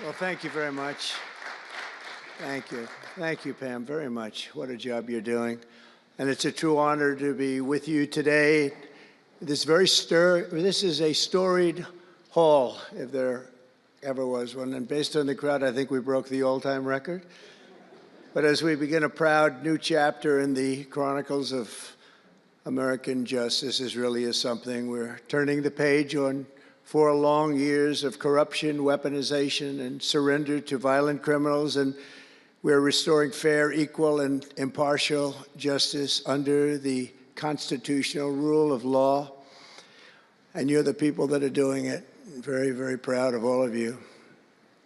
Well, thank you very much. Thank you. Thank you, Pam, very much. What a job you're doing. And it's a true honor to be with you today. This is a storied hall, if there ever was one. And based on the crowd, I think we broke the all-time record. But as we begin a proud new chapter in the chronicles of American justice, this really is something. We're turning the page on 4 long years of corruption, weaponization, and surrender to violent criminals, and we're restoring fair, equal, and impartial justice under the constitutional rule of law. And you're the people that are doing it. Very, very proud of all of you.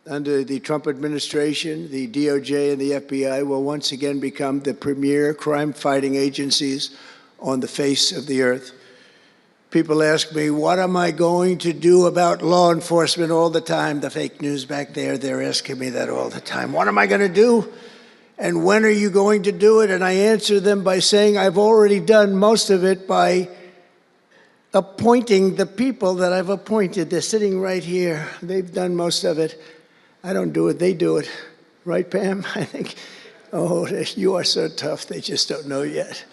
Under the Trump administration, the DOJ and the FBI will once again become the premier crime-fighting agencies on the face of the earth. People ask me, what am I going to do about law enforcement all the time? The fake news back there, they're asking me that all the time. What am I going to do? And when are you going to do it? And I answer them by saying I've already done most of it by appointing the people that I've appointed. They're sitting right here. They've done most of it. I don't do it, they do it. Right, Pam? I think, oh, you are so tough, they just don't know yet.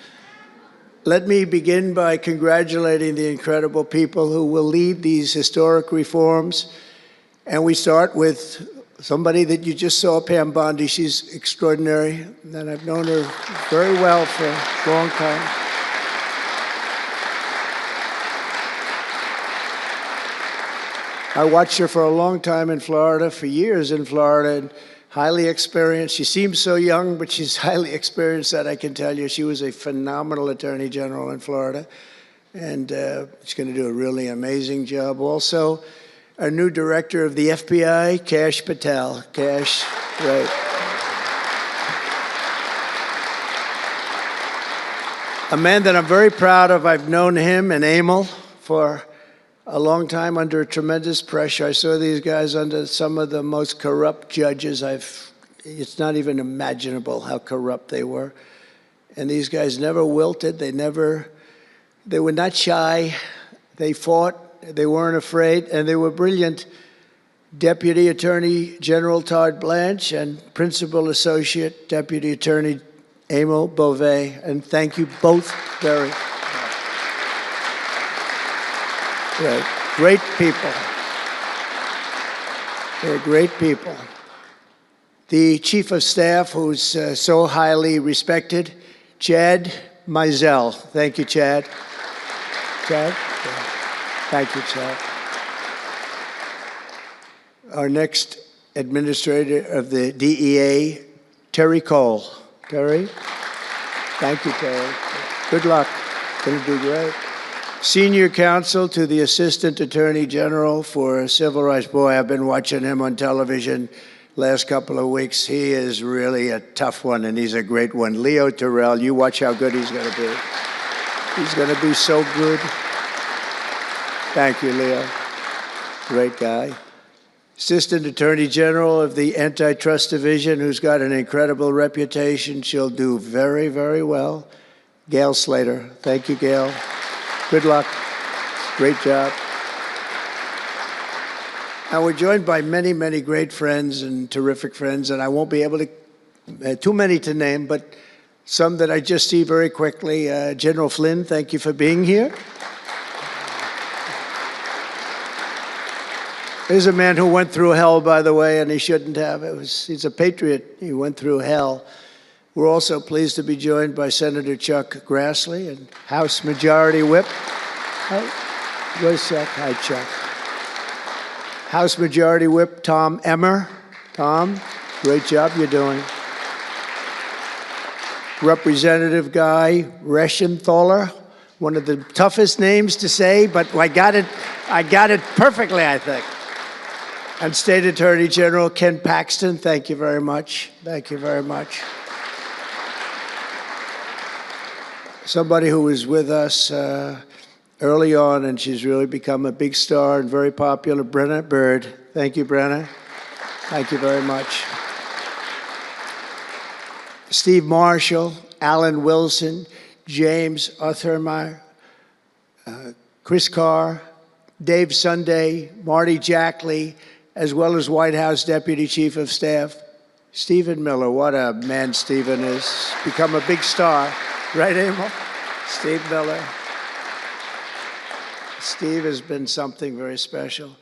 Let me begin by congratulating the incredible people who will lead these historic reforms. And we start with somebody that you just saw, Pam Bondi. She's extraordinary, and I've known her very well for a long time. I watched her for a long time in Florida, for years in Florida, and highly experienced. She seems so young, but she's highly experienced, that I can tell you. She was a phenomenal Attorney General in Florida, and she's going to do a really amazing job. Also, our new director of the FBI, Kash Patel. Kash, right. A man that I'm very proud of. I've known him and Emil for a long time under tremendous pressure. I saw these guys under some of the most corrupt judges it's not even imaginable how corrupt they were. And these guys never wilted. They were not shy. They fought. They weren't afraid. And they were brilliant. Deputy Attorney General Todd Blanche and Principal Associate Deputy Attorney Emil Beauvais. And thank you both very much. Right. Great people. They're great people. The Chief of Staff, who's so highly respected, Chad Mizell. Thank you, Chad. Chad? Yeah. Thank you, Chad. Our next administrator of the DEA, Terry Cole. Terry? Thank you, Terry. Good luck. Going to do great. Senior counsel to the Assistant Attorney General for Civil Rights. Boy, I've been watching him on television last couple of weeks. He is really a tough one, and he's a great one. Leo Terrell, you watch how good he's going to be. He's going to be so good. Thank you, Leo. Great guy. Assistant Attorney General of the Antitrust Division, who's got an incredible reputation. She'll do very, very well. Gail Slater. Thank you, Gail. Good luck. Great job. And we're joined by many, many great friends and terrific friends, and I won't be able to, too many to name, but some that I just see very quickly. General Flynn, thank you for being here. There's a man who went through hell, by the way, and he shouldn't have. He's a patriot. He went through hell. We're also pleased to be joined by Senator Chuck Grassley and House Majority Whip. Where's Chuck? Hi, Chuck. House Majority Whip Tom Emmer. Tom, great job you're doing. Representative Guy Reschenthaler, one of the toughest names to say, but I got it perfectly, I think. And State Attorney General Ken Paxton, thank you very much. Thank you very much. Somebody who was with us early on, and she's really become a big star and very popular, Brenna Bird. Thank you, Brenna. Thank you very much. Steve Marshall, Alan Wilson, James Othermeyer, Chris Carr, Dave Sunday, Marty Jackley, as well as White House Deputy Chief of Staff, Stephen Miller. What a man Stephen is. Become a big star. Right, Emil? Steve Miller. Steve has been something very special.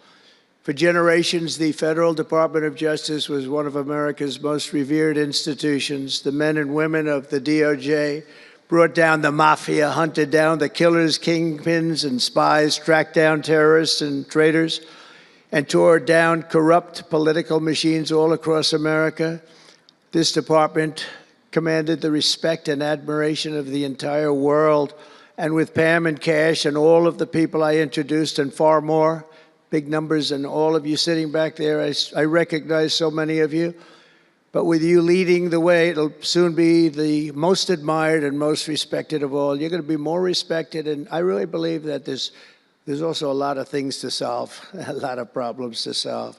For generations, the Federal Department of Justice was one of America's most revered institutions. The men and women of the DOJ brought down the mafia, hunted down the killers, kingpins, and spies, tracked down terrorists and traitors, and tore down corrupt political machines all across America. This department commanded the respect and admiration of the entire world. And with Pam and Cash and all of the people I introduced and far more, big numbers, and all of you sitting back there, I recognize so many of you. But with you leading the way, it'll soon be the most admired and most respected of all. You're going to be more respected, and I really believe that there's also a lot of things to solve, a lot of problems to solve.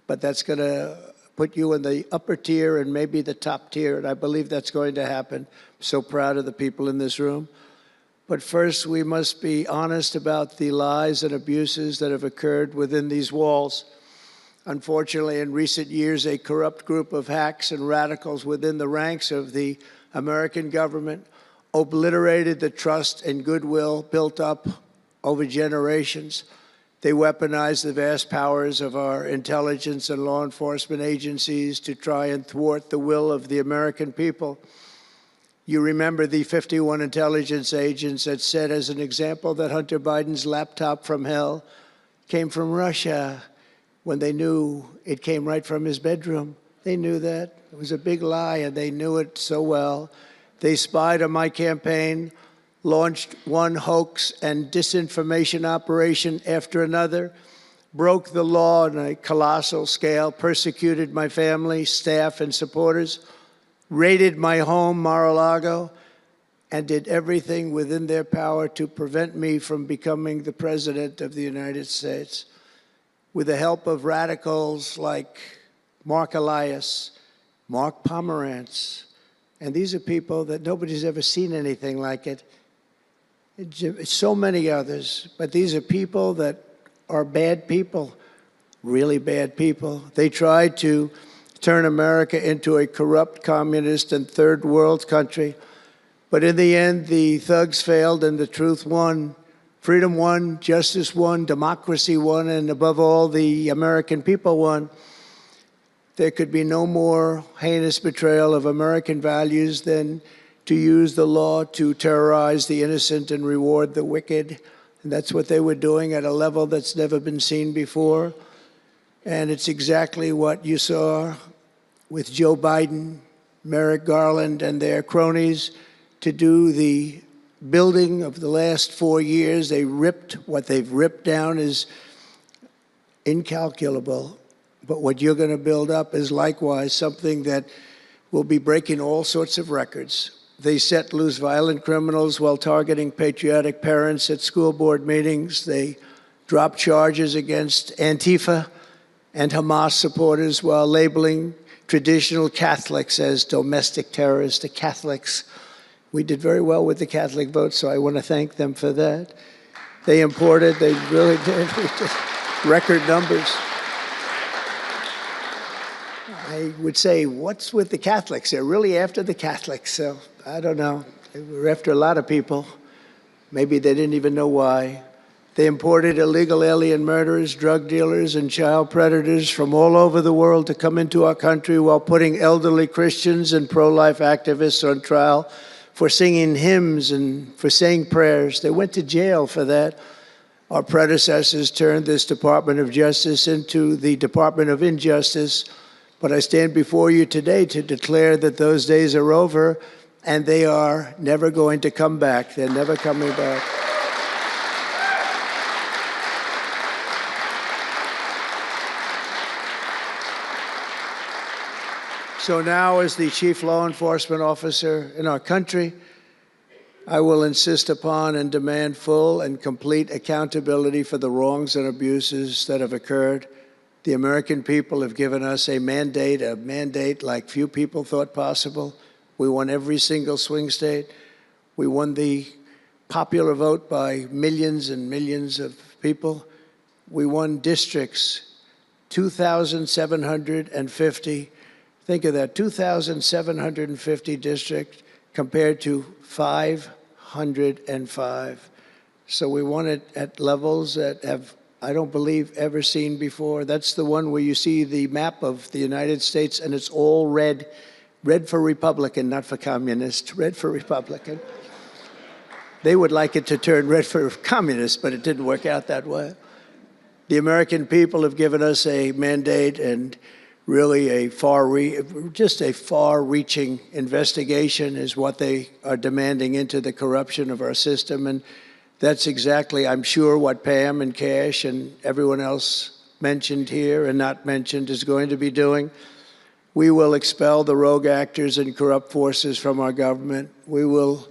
But that's going to put you in the upper tier and maybe the top tier, and I believe that's going to happen. I'm so proud of the people in this room. But first, we must be honest about the lies and abuses that have occurred within these walls. Unfortunately, in recent years, a corrupt group of hacks and radicals within the ranks of the American government obliterated the trust and goodwill built up over generations. They weaponized the vast powers of our intelligence and law enforcement agencies to try and thwart the will of the American people. You remember the 51 intelligence agents that said, as an example, that Hunter Biden's laptop from hell came from Russia when they knew it came right from his bedroom. They knew that. It was a big lie, and they knew it so well. They spied on my campaign, launched one hoax and disinformation operation after another, broke the law on a colossal scale, persecuted my family, staff, and supporters, raided my home, Mar-a-Lago, and did everything within their power to prevent me from becoming the President of the United States. With the help of radicals like Mark Elias, Mark Pomerantz, and these are people that nobody's ever seen anything like it. So many others, but these are people that are bad people, really bad people. They tried to turn America into a corrupt, communist, and third world country. But in the end, the thugs failed and the truth won. Freedom won, justice won, democracy won, and above all, the American people won. There could be no more heinous betrayal of American values than to use the law to terrorize the innocent and reward the wicked. And that's what they were doing at a level that's never been seen before. And it's exactly what you saw with Joe Biden, Merrick Garland, and their cronies to do the building of the last 4 years. They ripped, what they've ripped down is incalculable. But what you're going to build up is likewise something that will be breaking all sorts of records. They set loose violent criminals while targeting patriotic parents at school board meetings. They dropped charges against Antifa and Hamas supporters while labeling traditional Catholics as domestic terrorists. The Catholics, we did very well with the Catholic vote, so I want to thank them for that. They imported, they really did, record numbers. I would say, what's with the Catholics? They're really after the Catholics, so I don't know. They were after a lot of people. Maybe they didn't even know why. They imported illegal alien murderers, drug dealers, and child predators from all over the world to come into our country while putting elderly Christians and pro-life activists on trial for singing hymns and for saying prayers. They went to jail for that. Our predecessors turned this Department of Justice into the Department of Injustice. But I stand before you today to declare that those days are over, and they are never going to come back. They're never coming back. So now, as the chief law enforcement officer in our country, I will insist upon and demand full and complete accountability for the wrongs and abuses that have occurred. The American people have given us a mandate like few people thought possible. We won every single swing state. We won the popular vote by millions and millions of people. We won districts 2,750. Think of that, 2,750 districts compared to 505. So we want it at levels that have, I don't believe, ever seen before. That's the one where you see the map of the United States and it's all red. Red for Republican, not for communist. Red for Republican. They would like it to turn red for communist, but it didn't work out that way. The American people have given us a mandate and really just a far-reaching investigation is what they are demanding into the corruption of our system. And that's exactly, I'm sure, what Pam and Cash and everyone else mentioned here and not mentioned is going to be doing. We will expel the rogue actors and corrupt forces from our government. We will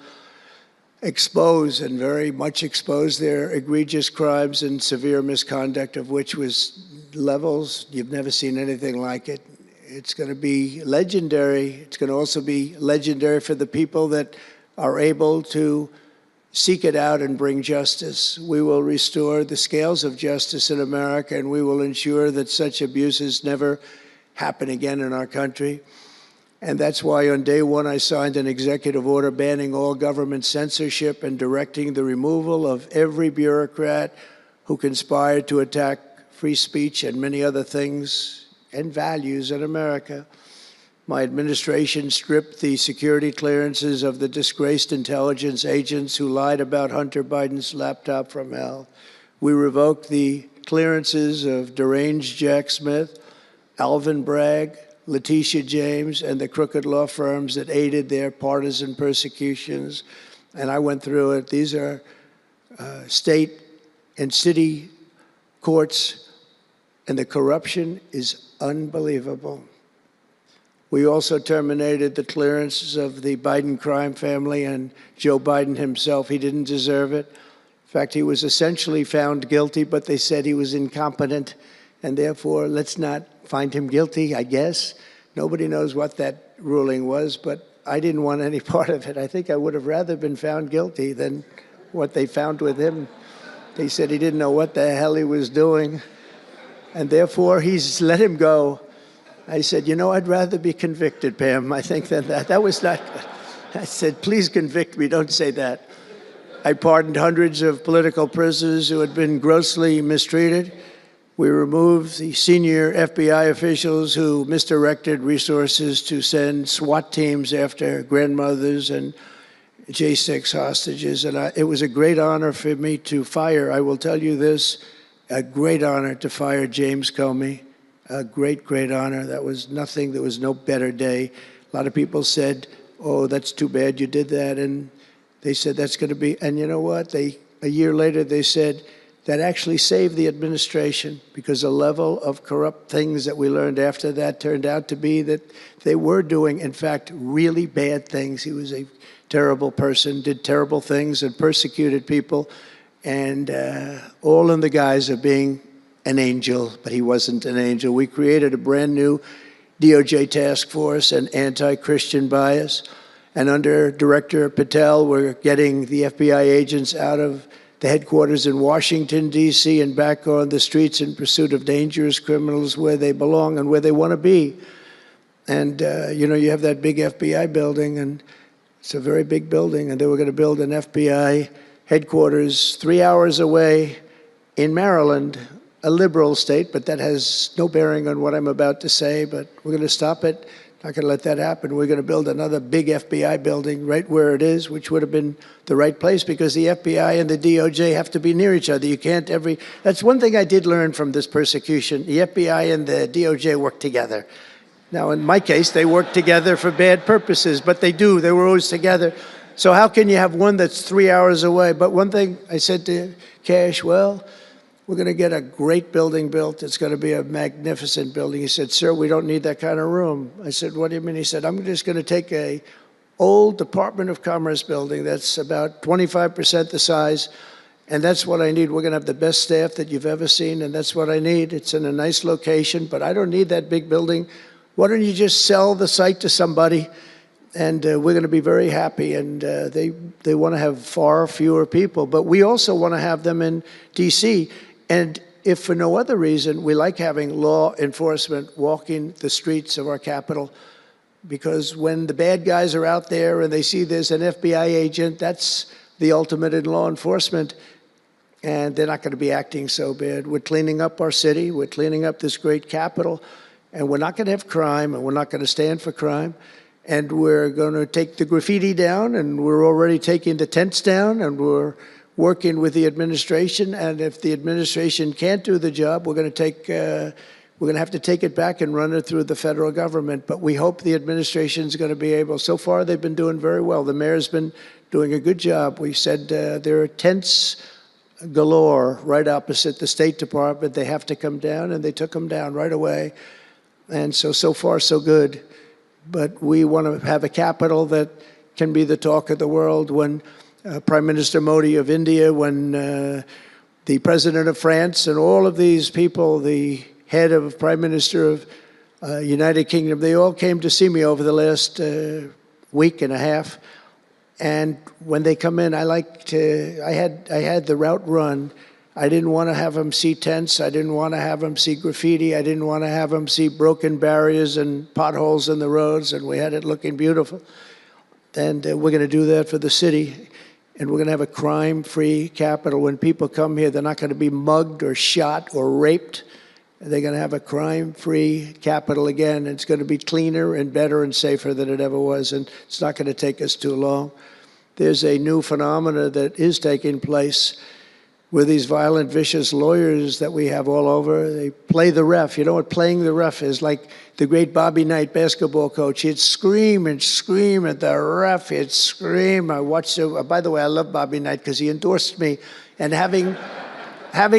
expose and very much expose their egregious crimes and severe misconduct, of which was levels you've never seen anything like it. It's going to be legendary. It's going to also be legendary for the people that are able to seek it out and bring justice. We will restore the scales of justice in America, and we will ensure that such abuses never happen again in our country. And that's why on day one I signed an executive order banning all government censorship and directing the removal of every bureaucrat who conspired to attack free speech and many other things and values in America. My administration stripped the security clearances of the disgraced intelligence agents who lied about Hunter Biden's laptop from hell. We revoked the clearances of deranged Jack Smith, Alvin Bragg, Letitia James, and the crooked law firms that aided their partisan persecutions. And I went through it. These are state and city courts, and the corruption is unbelievable. We also terminated the clearances of the Biden crime family and Joe Biden himself. He didn't deserve it. In fact, he was essentially found guilty, but they said he was incompetent, and therefore let's not find him guilty, I guess. Nobody knows what that ruling was, but I didn't want any part of it. I think I would have rather been found guilty than what they found with him. They said he didn't know what the hell he was doing, and therefore he's let him go. I said, you know, I'd rather be convicted, Pam, I think, than that. That was not good. I said, please convict me, don't say that. I pardoned hundreds of political prisoners who had been grossly mistreated. We removed the senior FBI officials who misdirected resources to send SWAT teams after grandmothers and J6 hostages. And it was a great honor for me to fire, I will tell you this, a great honor to fire James Comey. A great, great honor. That was nothing. There was no better day. A lot of people said, oh, that's too bad you did that. And they said that's going to be, and you know what? A year later, they said, that actually saved the administration because the level of corrupt things that we learned after that turned out to be that they were doing, in fact, really bad things. He was a terrible person, did terrible things, and persecuted people, and all in the guise of being an angel, but he wasn't an angel. We created a brand new DOJ task force and anti-Christian bias, and under Director Patel, we're getting the FBI agents out of the headquarters in Washington, D.C., and back on the streets in pursuit of dangerous criminals where they belong and where they want to be. And, you know, you have that big FBI building, and it's a very big building, and they were going to build an FBI headquarters 3 hours away in Maryland, a liberal state, but that has no bearing on what I'm about to say, but we're going to stop it. Not going to let that happen. We're going to build another big FBI building right where it is, which would have been the right place because the FBI and the DOJ have to be near each other. You can't that's one thing I did learn from this persecution. The FBI and the DOJ work together. Now, in my case, they work together for bad purposes, but they do. They were always together. So how can you have one that's 3 hours away? But one thing I said to Cash, well, we're going to get a great building built. It's going to be a magnificent building. He said, sir, we don't need that kind of room. I said, what do you mean? He said, I'm just going to take a old Department of Commerce building that's about 25% the size, and that's what I need. We're going to have the best staff that you've ever seen, and that's what I need. It's in a nice location, but I don't need that big building. Why don't you just sell the site to somebody, and we're going to be very happy. And they want to have far fewer people, but we also want to have them in D.C., and if for no other reason, we like having law enforcement walking the streets of our capital, because when the bad guys are out there and they see there's an FBI agent, that's the ultimate in law enforcement, and they're not going to be acting so bad. We're cleaning up our city. We're cleaning up this great capital, and we're not going to have crime, and we're not going to stand for crime. And we're going to take the graffiti down, and we're already taking the tents down, and we're working with the administration. And if the administration can't do the job, we're going to have to take it back and run it through the federal government. But we hope the administration is going to be able. So far, they've been doing very well. The mayor's been doing a good job. We said there are tents galore right opposite the State Department. They have to come down, and they took them down right away. And so far, so good. But we want to have a capital that can be the talk of the world. When Prime Minister Modi of India, when the President of France, and all of these people, the head of Prime Minister of United Kingdom, they all came to see me over the last week and a half. And when they come in, I had the route run. I didn't want to have them see tents. I didn't want to have them see graffiti. I didn't want to have them see broken barriers and potholes in the roads, and we had it looking beautiful. And we're going to do that for the city, and we're going to have a crime-free capital. When people come here, they're not going to be mugged or shot or raped. They're going to have a crime-free capital again. It's going to be cleaner and better and safer than it ever was, and it's not going to take us too long. There's a new phenomena that is taking place with these violent, vicious lawyers that we have all over. They play the ref. You know what playing the ref is? Like the great Bobby Knight basketball coach. He'd scream and scream at the ref. He'd scream. I watched it. By the way, I love Bobby Knight because he endorsed me. And having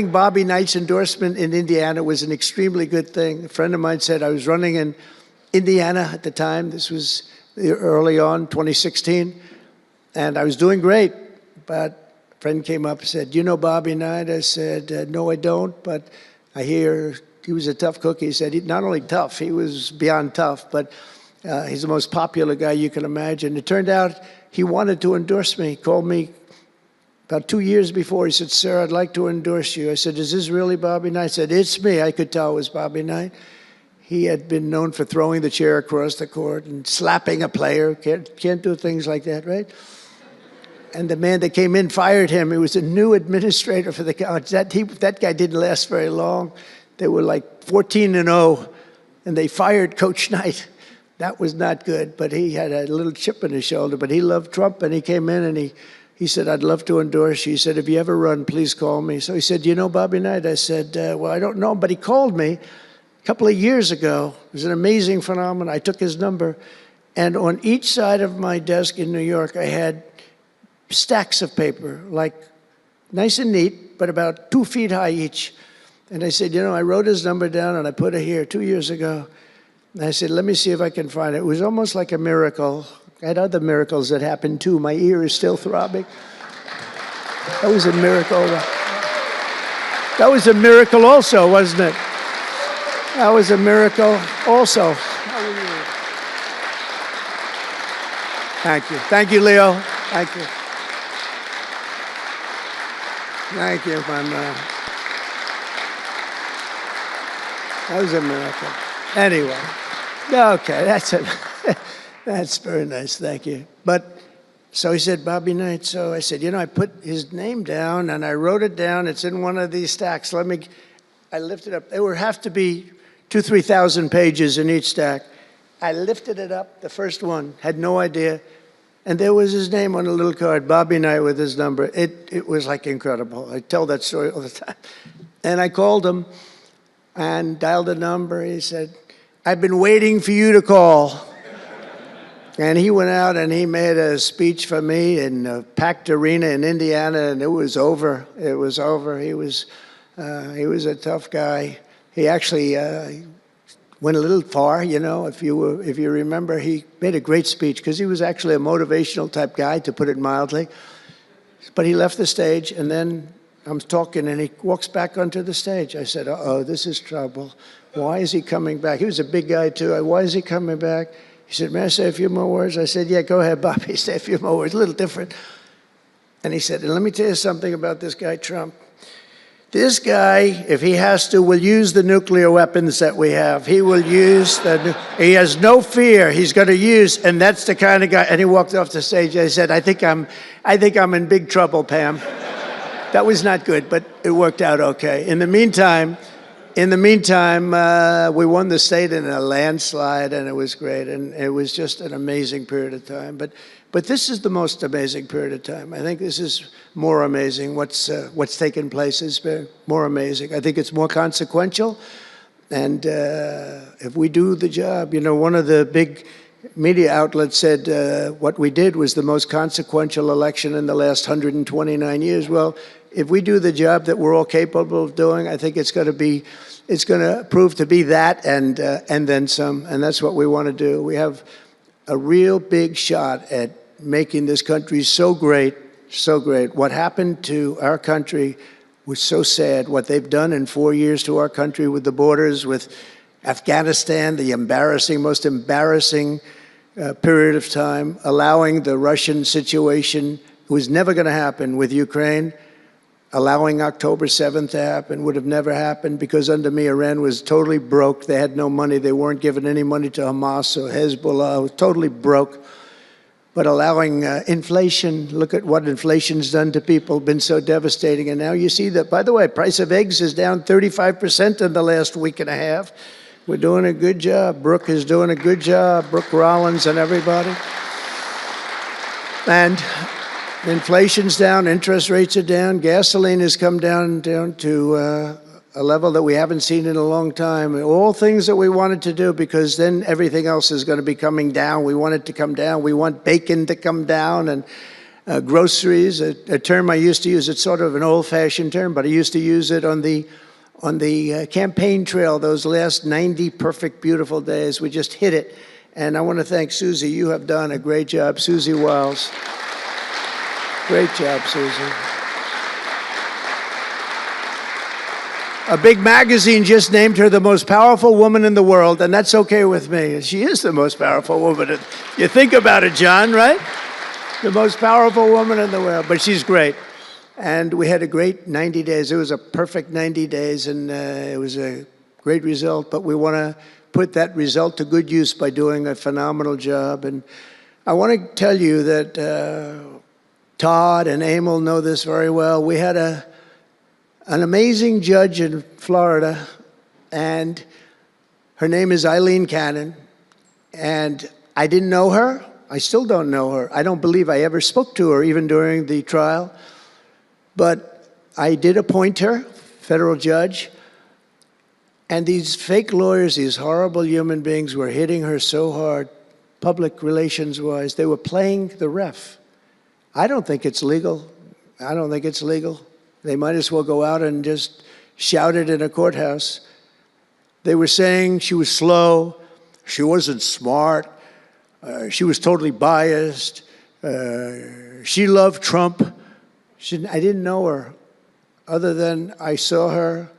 Bobby Knight's endorsement in Indiana was an extremely good thing. A friend of mine said I was running in Indiana at the time. This was early on, 2016. And I was doing great, but friend came up and said, "You know Bobby Knight?" I said, "No, I don't, but I hear he was a tough cookie." He said, not only tough, he was beyond tough, but he's the most popular guy you can imagine. It turned out he wanted to endorse me. He called me about 2 years before. He said, "Sir, I'd like to endorse you." I said, "Is this really Bobby Knight?" He said, "It's me." I could tell it was Bobby Knight. He had been known for throwing the chair across the court and slapping a player. Can't do things like that, right? And the man that came in fired him. He was a new administrator for the college. That guy didn't last very long. They were like 14-0, and they fired Coach Knight. That was not good, but he had a little chip in his shoulder. But he loved Trump, and he came in, and he said, "I'd love to endorse you." He said, "If you ever run, please call me." So he said, "You know Bobby Knight?" I said, "Well, I don't know him, but he called me a couple of years ago." It was an amazing phenomenon. I took his number, and on each side of my desk in New York, I had stacks of paper, like nice and neat, but about 2 feet high each. And I said, I wrote his number down and I put it here 2 years ago. And I said, let me see if I can find it. It was almost like a miracle. I had other miracles that happened too. My ear is still throbbing. That was a miracle. That was a miracle also, wasn't it? That was a miracle also. Thank you. Thank you, Leo. Thank you. Thank you, my man. That was a miracle. Anyway, okay, that's it. That's very nice, thank you. But, so he said, Bobby Knight. So I said, I put his name down and I wrote it down. It's in one of these stacks. I lifted up. There would have to be 2,000 to 3,000 pages in each stack. I lifted it up, the first one, had no idea. And there was his name on a little card, Bobby Knight with his number. It was like incredible. I tell that story all the time. And I called him and dialed a number. He said, "I've been waiting for you to call." And he went out and he made a speech for me in a packed arena in Indiana, and it was over. It was over. He was a tough guy. He actually went a little far, if you remember. He made a great speech because he was actually a motivational type guy, to put it mildly. But he left the stage, and then I'm talking, and he walks back onto the stage. I said, uh-oh, this is trouble. Why is he coming back? He was a big guy, too. Why is he coming back? He said, "May I say a few more words?" I said, "Yeah, go ahead, Bobby, say a few more words." A little different. And he said, "And let me tell you something about this guy, Trump. This guy, if he has to, will use the nuclear weapons that we have. He will use he has no fear. He's going to use, and that's the kind of guy. And he walked off the stage. I said, I think I'm in big trouble, Pam. That was not good, but it worked out okay. In the meantime, we won the state in a landslide, and it was great, and it was just an amazing period of time. But this is the most amazing period of time. I think this is more amazing. What's taken place has been more amazing. I think it's more consequential, and if we do the job, one of the big media outlets said what we did was the most consequential election in the last 129 years. Well, if we do the job that we're all capable of doing, I think it's going to prove to be that and then some, and that's what we want to do. We have a real big shot at making this country so great, so great. What happened to our country was so sad. What they've done in 4 years to our country with the borders, with Afghanistan, the most embarrassing period of time, allowing the Russian situation, it was never going to happen with Ukraine. Allowing October 7th to happen would have never happened because under me, Iran was totally broke. They had no money. They weren't giving any money to Hamas or Hezbollah. It was totally broke. But allowing inflation, look at what inflation's done to people, been so devastating. And now you see that, by the way, price of eggs is down 35% in the last week and a half. We're doing a good job. Brooke is doing a good job. Brooke Rollins and everybody. And inflation's down, interest rates are down, gasoline has come down to a level that we haven't seen in a long time. All things that we wanted to do, because then everything else is going to be coming down. We want it to come down. We want bacon to come down, and groceries, a term I used to use. It's sort of an old-fashioned term, but I used to use it on the campaign trail, those last 90 perfect, beautiful days. We just hit it. And I want to thank Susie. You have done a great job. Susie Wiles. Great job, Susie. A big magazine just named her the most powerful woman in the world, and that's okay with me. She is the most powerful woman. You think about it, John, right? The most powerful woman in the world, but she's great. And we had a great 90 days. It was a perfect 90 days, and it was a great result, but we want to put that result to good use by doing a phenomenal job. And I want to tell you that Todd and Emil know this very well. We had an amazing judge in Florida, and her name is Eileen Cannon. And I didn't know her. I still don't know her. I don't believe I ever spoke to her, even during the trial. But I did appoint her, federal judge. And these fake lawyers, these horrible human beings, were hitting her so hard, public relations-wise. They were playing the ref. I don't think it's legal. I don't think it's legal. They might as well go out and just shout it in a courthouse. They were saying she was slow, she wasn't smart, she was totally biased, she loved Trump. I didn't know her, other than I saw her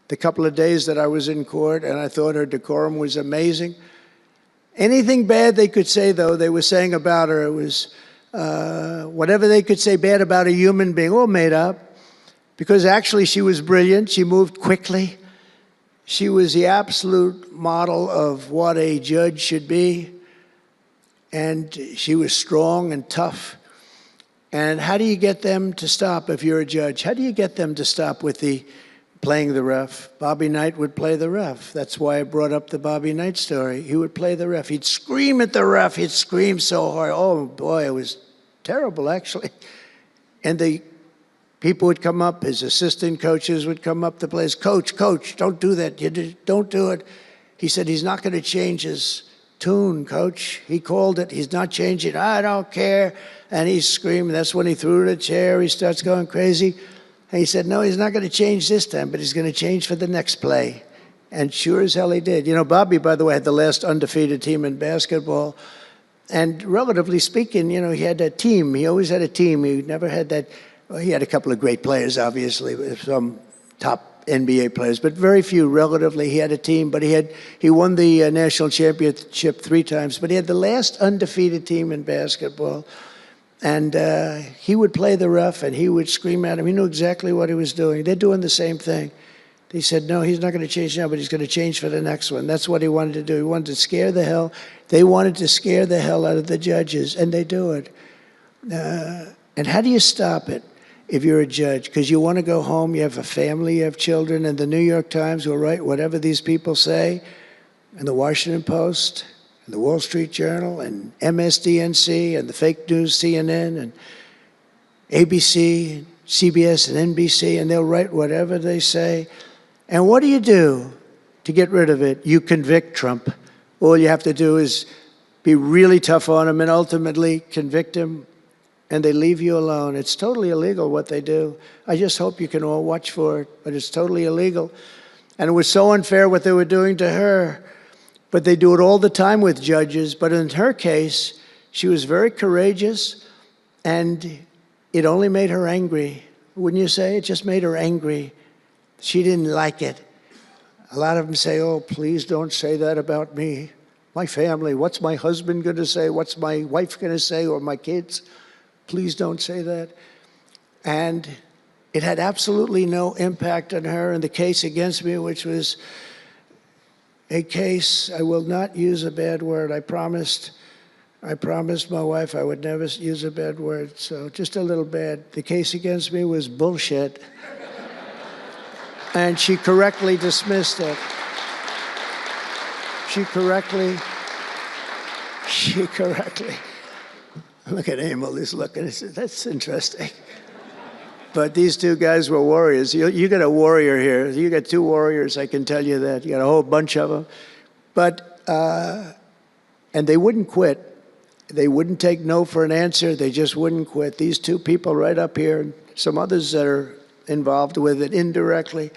the couple of days that I was in court, and I thought her decorum was amazing. Anything bad they could say, though, they were saying about her, it was whatever they could say bad about a human being, all made up, because actually she was brilliant. She moved quickly. She was the absolute model of what a judge should be, and she was strong and tough. And how do you get them to stop if you're a judge? How do you get them to stop with the playing the ref? Bobby Knight would play the ref. That's why I brought up the Bobby Knight story. He would play the ref. He'd scream at the ref. He'd scream so hard. Oh, boy, it was terrible, actually. And the people would come up, his assistant coaches would come up to play. Coach, don't do that. Don't do it. He said he's not going to change his tune, coach. He called it. He's not changing. I don't care. And he's screaming. That's when he threw the chair. He starts going crazy. And he said, no, he's not going to change this time, but he's going to change for the next play. And sure as hell he did. You know, Bobby, by the way, had the last undefeated team in basketball. And relatively speaking, you know, he had a team. He always had a team. He never had that. Well, he had a couple of great players, obviously, some top NBA players, but very few relatively. He had a team, but he won the national championship 3 times. But he had the last undefeated team in basketball. And he would play the ref, and he would scream at him. He knew exactly what he was doing. They're doing the same thing. They said, no, he's not going to change now, but he's going to change for the next one. That's what he wanted to do. He wanted to scare the hell. They wanted to scare the hell out of the judges, and they do it. And how do you stop it if you're a judge? Because you want to go home, you have a family, you have children, and the New York Times will write whatever these people say, and the Washington Post, and the Wall Street Journal, and MSDNC, and the fake news CNN, and ABC, and CBS, and NBC, and they'll write whatever they say. And what do you do to get rid of it? You convict Trump. All you have to do is be really tough on him and ultimately convict him, and they leave you alone. It's totally illegal what they do. I just hope you can all watch for it, but it's totally illegal. And it was so unfair what they were doing to her. But they do it all the time with judges. But in her case, she was very courageous, and it only made her angry. Wouldn't you say? It just made her angry. She didn't like it. A lot of them say, oh, please don't say that about me. My family, what's my husband going to say? What's my wife going to say, or my kids? Please don't say that. And it had absolutely no impact on her. And the case against me, which was a case, I will not use a bad word. I promised my wife I would never use a bad word, so just a little bad. The case against me was bullshit. And she correctly dismissed it. She correctly, look at Emil, he's looking, that's interesting. But these two guys were warriors. You got a warrior here. You got two warriors, I can tell you that. You got a whole bunch of them. But, and they wouldn't quit. They wouldn't take no for an answer. They just wouldn't quit. These two people right up here, and some others that are involved with it indirectly.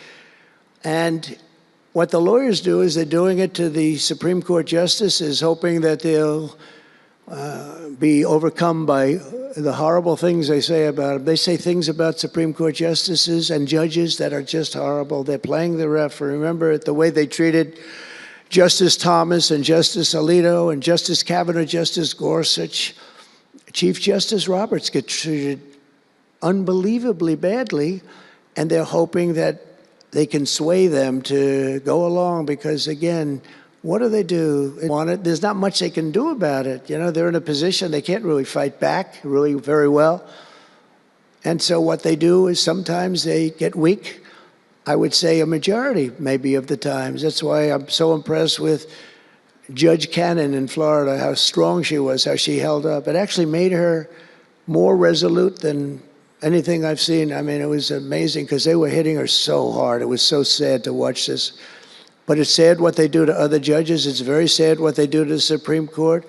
And what the lawyers do is they're doing it to the Supreme Court justices, hoping that they'll be overcome by the horrible things they say about them. They say things about Supreme Court justices and judges that are just horrible. They're playing the ref. Remember the way they treated Justice Thomas and Justice Alito and Justice Kavanaugh, Justice Gorsuch. Chief Justice Roberts get treated unbelievably badly, and they're hoping that they can sway them to go along because, again, what do? There's not much they can do about it. You know, they're in a position they can't really fight back really very well. And so what they do is sometimes they get weak. I would say a majority, maybe, of the times. That's why I'm so impressed with Judge Cannon in Florida, how strong she was, how she held up. It actually made her more resolute than anything I've seen. I mean, it was amazing because they were hitting her so hard. It was so sad to watch this. But it's sad what they do to other judges. It's very sad what they do to the Supreme Court.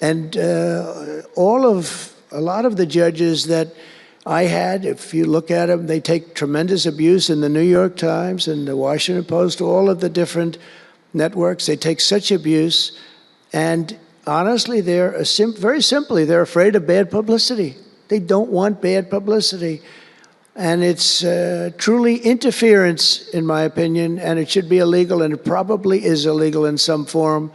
And a lot of the judges that I had, if you look at them, they take tremendous abuse in the New York Times and the Washington Post, all of the different networks. They take such abuse. And honestly, very simply, they're afraid of bad publicity. They don't want bad publicity. And it's truly interference, in my opinion, and it should be illegal, and it probably is illegal in some form.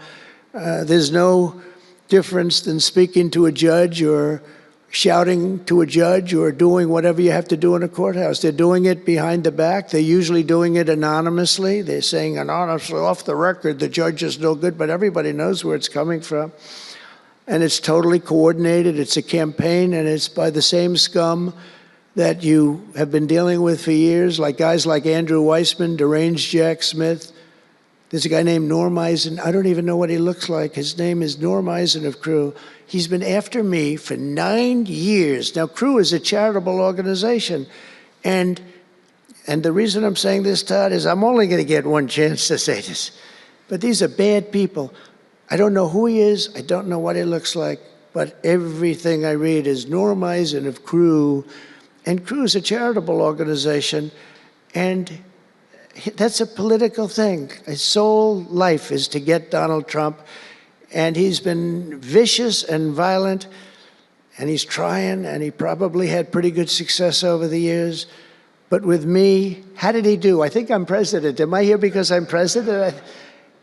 There's no difference than speaking to a judge or shouting to a judge or doing whatever you have to do in a courthouse. They're doing it behind the back. They're usually doing it anonymously. They're saying anonymously, off the record, the judge is no good, but everybody knows where it's coming from. And it's totally coordinated. It's a campaign, and it's by the same scum that you have been dealing with for years, like guys like Andrew Weissman, deranged Jack Smith. There's a guy named Norm Eisen. I don't even know what he looks like. His name is Norm Eisen of Crew. He's been after me for 9 years. Now, Crew is a charitable organization. And the reason I'm saying this, Todd, is I'm only going to get one chance to say this. But these are bad people. I don't know who he is. I don't know what he looks like. But everything I read is Norm Eisen of Crew. And Crew is a charitable organization. And that's a political thing. His sole life is to get Donald Trump. And he's been vicious and violent, and he's trying, and he probably had pretty good success over the years. But with me, how did he do? I think I'm president. Am I here because I'm president?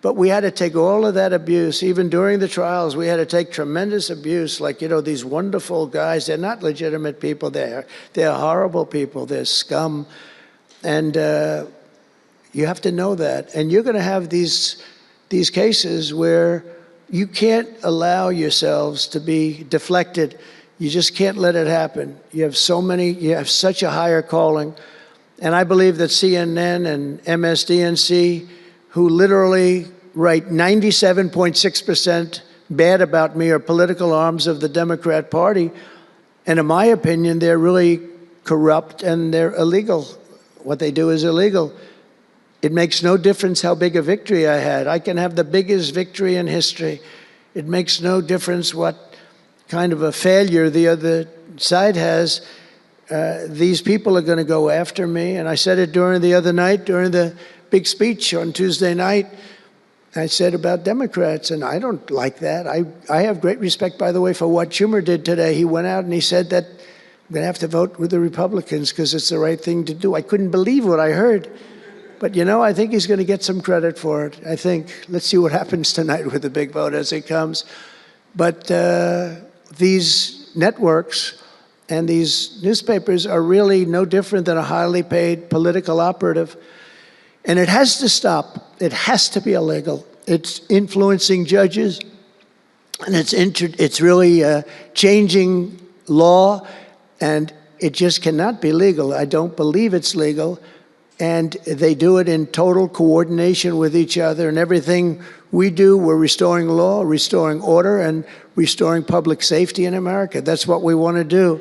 But we had to take all of that abuse, even during the trials, we had to take tremendous abuse, like, these wonderful guys, they're not legitimate people, they're horrible people, they're scum. And you have to know that. And you're going to have these cases where you can't allow yourselves to be deflected. You just can't let it happen. You have such a higher calling. And I believe that CNN and MSDNC, who literally write 97.6% bad about me, are political arms of the Democrat Party. And in my opinion, they're really corrupt and they're illegal. What they do is illegal. It makes no difference how big a victory I had. I can have the biggest victory in history. It makes no difference what kind of a failure the other side has. These people are going to go after me. And I said it during the big speech on Tuesday night. I said about Democrats, and I don't like that. I have great respect, by the way, for what Schumer did today. He went out and he said that I'm going to have to vote with the Republicans because it's the right thing to do. I couldn't believe what I heard. But, I think he's going to get some credit for it. I think, let's see what happens tonight with the big vote as it comes. But these networks and these newspapers are really no different than a highly paid political operative. And it has to stop. It has to be illegal. It's influencing judges, and it's really changing law, and it just cannot be legal. I don't believe it's legal. And they do it in total coordination with each other. And everything we do, we're restoring law, restoring order, and restoring public safety in America. That's what we want to do.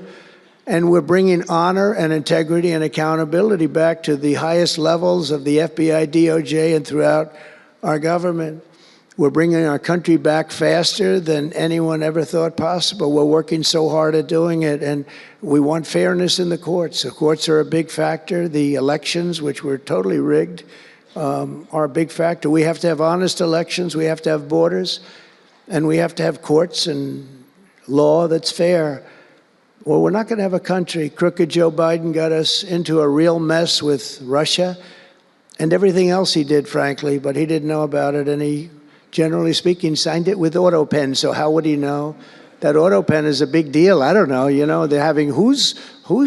And we're bringing honor and integrity and accountability back to the highest levels of the FBI, DOJ, and throughout our government. We're bringing our country back faster than anyone ever thought possible. We're working so hard at doing it, and we want fairness in the courts. The courts are a big factor. The elections, which were totally rigged, are a big factor. We have to have honest elections. We have to have borders, and we have to have courts and law that's fair. Well, we're not going to have a country. Crooked Joe Biden got us into a real mess with Russia and everything else he did, frankly, but he didn't know about it, and he, generally speaking, signed it with auto pen. So how would he know? That auto pen is a big deal. I don't know. They're having who's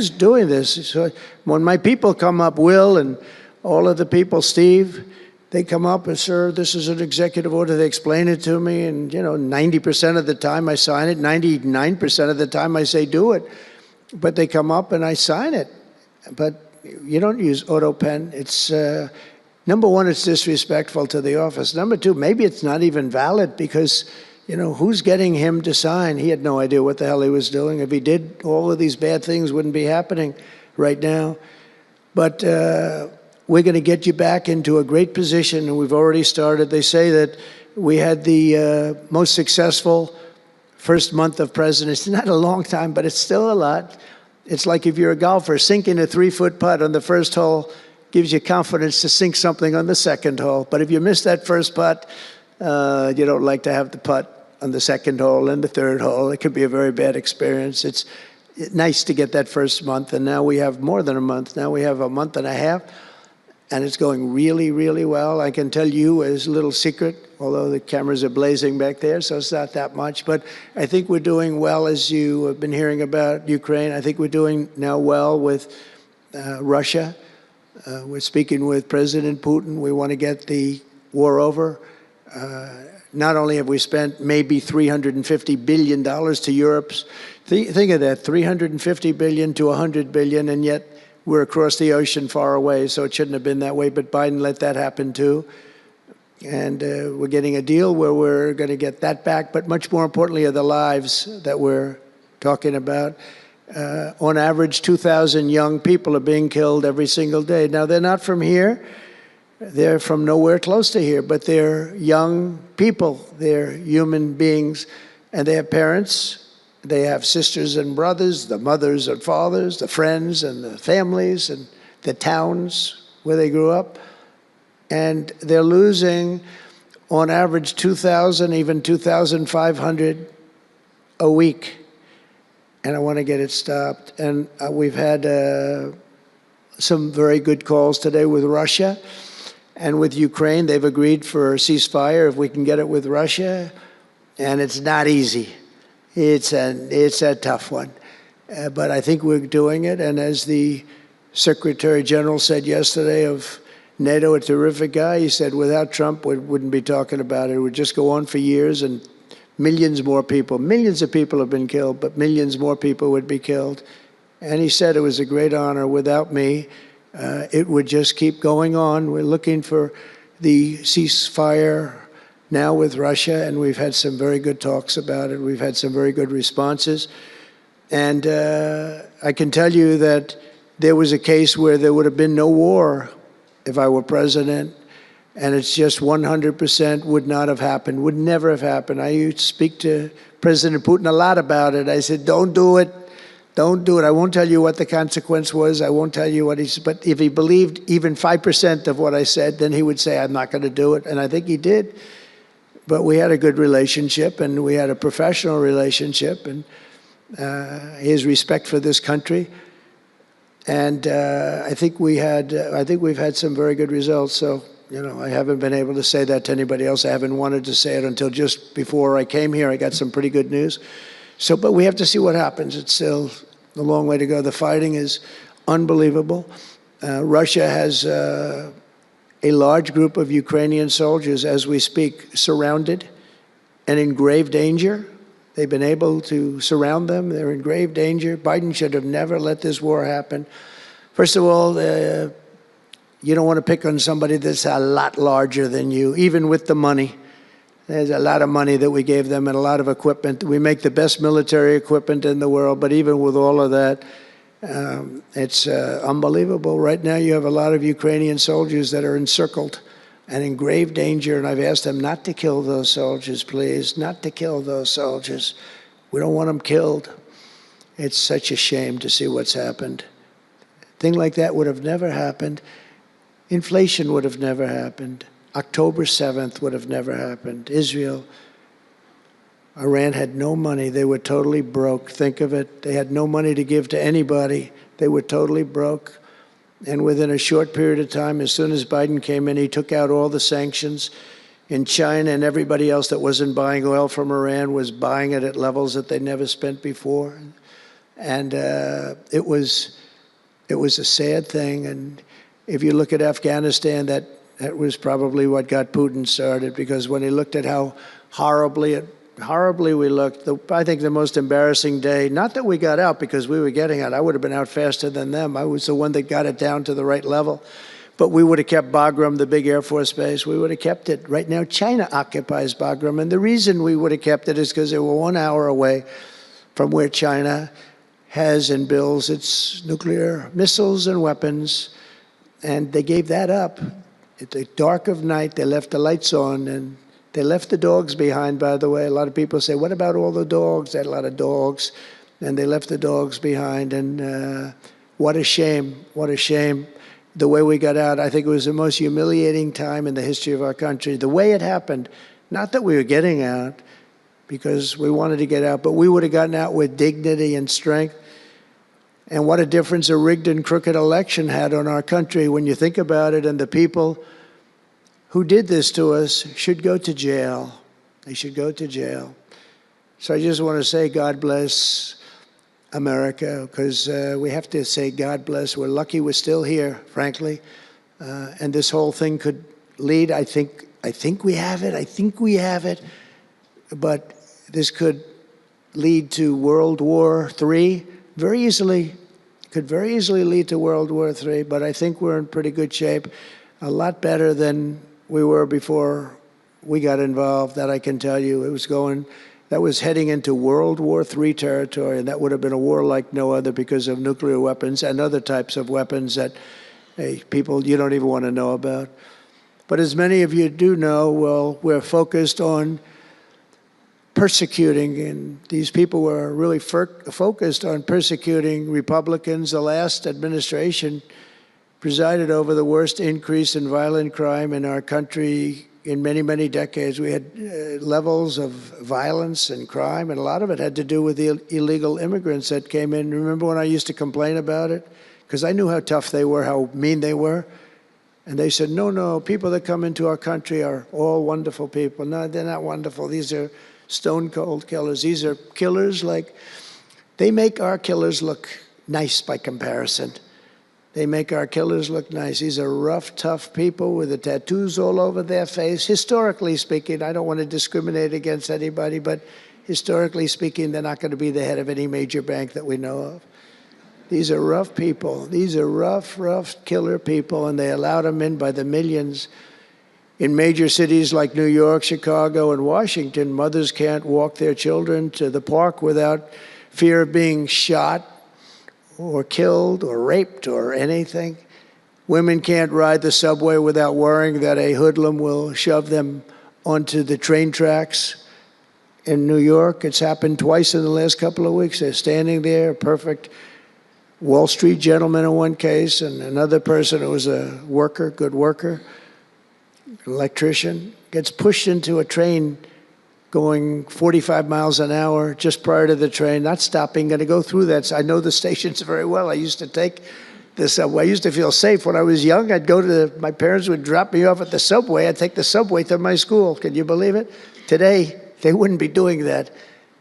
doing this? So when my people come up, Will and all of the people, Steve, they come up and, sir, this is an executive order. They explain it to me, and 90% of the time I sign it. 99% of the time I say do it, but they come up and I sign it. But you don't use auto pen. It's number one, it's disrespectful to the office. Number two, maybe it's not even valid because, who's getting him to sign? He had no idea what the hell he was doing. If he did, all of these bad things wouldn't be happening right now. But we're going to get you back into a great position, and we've already started. They say that we had the most successful first month of presidency. It's not a long time, but it's still a lot. It's like if you're a golfer, sinking a 3-foot putt on the first hole gives you confidence to sink something on the second hole. But if you miss that first putt, you don't like to have the putt on the second hole and the third hole. It could be a very bad experience. It's nice to get that first month, and now we have more than a month. Now we have a month and a half, and it's going really, really well. I can tell you as a little secret, although the cameras are blazing back there, so it's not that much. But I think we're doing well, as you have been hearing about Ukraine. I think we're doing now well with Russia. We're speaking with President Putin. We want to get the war over. Not only have we spent maybe $350 billion to Europe, think of that, $350 billion to $100 billion, and yet we're across the ocean far away, so it shouldn't have been that way, but Biden let that happen too. And we're getting a deal where we're going to get that back, but much more importantly are the lives that we're talking about. On average, 2,000 young people are being killed every single day. Now, they're not from here. They're from nowhere close to here, but they're young people. They're human beings, and they have parents. They have sisters and brothers, the mothers and fathers, the friends and the families and the towns where they grew up. And they're losing, on average, 2,000, even 2,500 a week. And I want to get it stopped. And we've had some very good calls today with Russia. And with Ukraine, they've agreed for a ceasefire if we can get it with Russia. And it's not easy. It's a tough one. But I think we're doing it. And as the Secretary General said yesterday of NATO, a terrific guy, he said without Trump, we wouldn't be talking about it. It would just go on for years, and millions of people have been killed, but millions more people would be killed. And he said it was a great honor. Without me, it would just keep going on. We're looking for the ceasefire now with Russia, and we've had some very good talks about it. We've had some very good responses. And I can tell you that there was a case where there would have been no war if I were president, and it's just 100% would not have happened, would never have happened. I used to speak to President Putin a lot about it. I said, don't do it. Don't do it. I won't tell you what the consequence was. I won't tell you what he said. But if he believed even 5% of what I said, then he would say, I'm not going to do it. And I think he did. But we had a good relationship, and we had a professional relationship, and his respect for this country. And I think we've had some very good results. So, you know, I haven't been able to say that to anybody else. I haven't wanted to say it until just before I came here. I got some pretty good news. So, but we have to see what happens. It's still a long way to go. The fighting is unbelievable. Russia has a large group of Ukrainian soldiers, as we speak, surrounded and in grave danger. They've been able to surround them. They're in grave danger. Biden should have never let this war happen. First of all, you don't want to pick on somebody that's a lot larger than you, even with the money. There's a lot of money that we gave them and a lot of equipment. We make the best military equipment in the world, but even with all of that, it's unbelievable. Right now, you have a lot of Ukrainian soldiers that are encircled and in grave danger, and I've asked them not to kill those soldiers, please, not to kill those soldiers. We don't want them killed. It's such a shame to see what's happened. A thing like that would have never happened. Inflation would have never happened. October 7th would have never happened. Israel, Iran had no money. They were totally broke. Think of it. They had no money to give to anybody. They were totally broke. And within a short period of time, as soon as Biden came in, he took out all the sanctions. In China and everybody else that wasn't buying oil from Iran was buying it at levels that they never spent before. And it was a sad thing. And if you look at Afghanistan, that was probably what got Putin started, because when he looked at how horribly we looked, I think the most embarrassing day, not that we got out because we were getting out. I would have been out faster than them. I was the one that got it down to the right level. But we would have kept Bagram, the big Air Force base. We would have kept it. Right now, China occupies Bagram. And the reason we would have kept it is because they were 1 hour away from where China has and builds its nuclear missiles and weapons. And they gave that up. At the dark of night, they left the lights on, and they left the dogs behind, by the way. A lot of people say, what about all the dogs? They had a lot of dogs, and they left the dogs behind. And what a shame, what a shame. The way we got out, I think it was the most humiliating time in the history of our country. The way it happened, not that we were getting out, because we wanted to get out, but we would have gotten out with dignity and strength. And what a difference a rigged and crooked election had on our country when you think about it. And the people who did this to us should go to jail. They should go to jail. So I just want to say God bless America, because we have to say God bless. We're lucky we're still here, frankly. And this whole thing could lead, I think we have it. I think we have it. But this could lead to World War III very easily. Could very easily lead to World War III, but I think we're in pretty good shape, a lot better than we were before we got involved, that I can tell you. That was heading into World War III territory, and that would have been a war like no other because of nuclear weapons and other types of weapons that people you don't even want to know about. But as many of you do know, well, we're focused on persecuting, and these people were really focused on persecuting Republicans. The last administration presided over the worst increase in violent crime in our country in many, many decades. We had levels of violence and crime, and a lot of it had to do with the illegal immigrants that came in. Remember when I used to complain about it? Because I knew how tough they were, how mean they were. And they said, no, no, people that come into our country are all wonderful people. No, they're not wonderful. These are stone cold killers. These are killers like, they make our killers look nice by comparison. They make our killers look nice. These are rough, tough people with the tattoos all over their face. Historically speaking, I don't want to discriminate against anybody, but historically speaking, they're not going to be the head of any major bank that we know of. These are rough people. These are rough, rough killer people, and they allowed them in by the millions. In major cities like New York, Chicago, and Washington, mothers can't walk their children to the park without fear of being shot or killed or raped or anything. Women can't ride the subway without worrying that a hoodlum will shove them onto the train tracks. In New York, it's happened twice in the last couple of weeks. They're standing there, a perfect Wall Street gentleman in one case, and another person who was a worker, good worker, electrician, gets pushed into a train going 45 miles an hour just prior to the train, not stopping, going to go through that. So I know the stations very well. I used to take the subway. I used to feel safe. When I was young, I'd go to my parents would drop me off at the subway. I'd take the subway to my school. Can you believe it? Today, they wouldn't be doing that.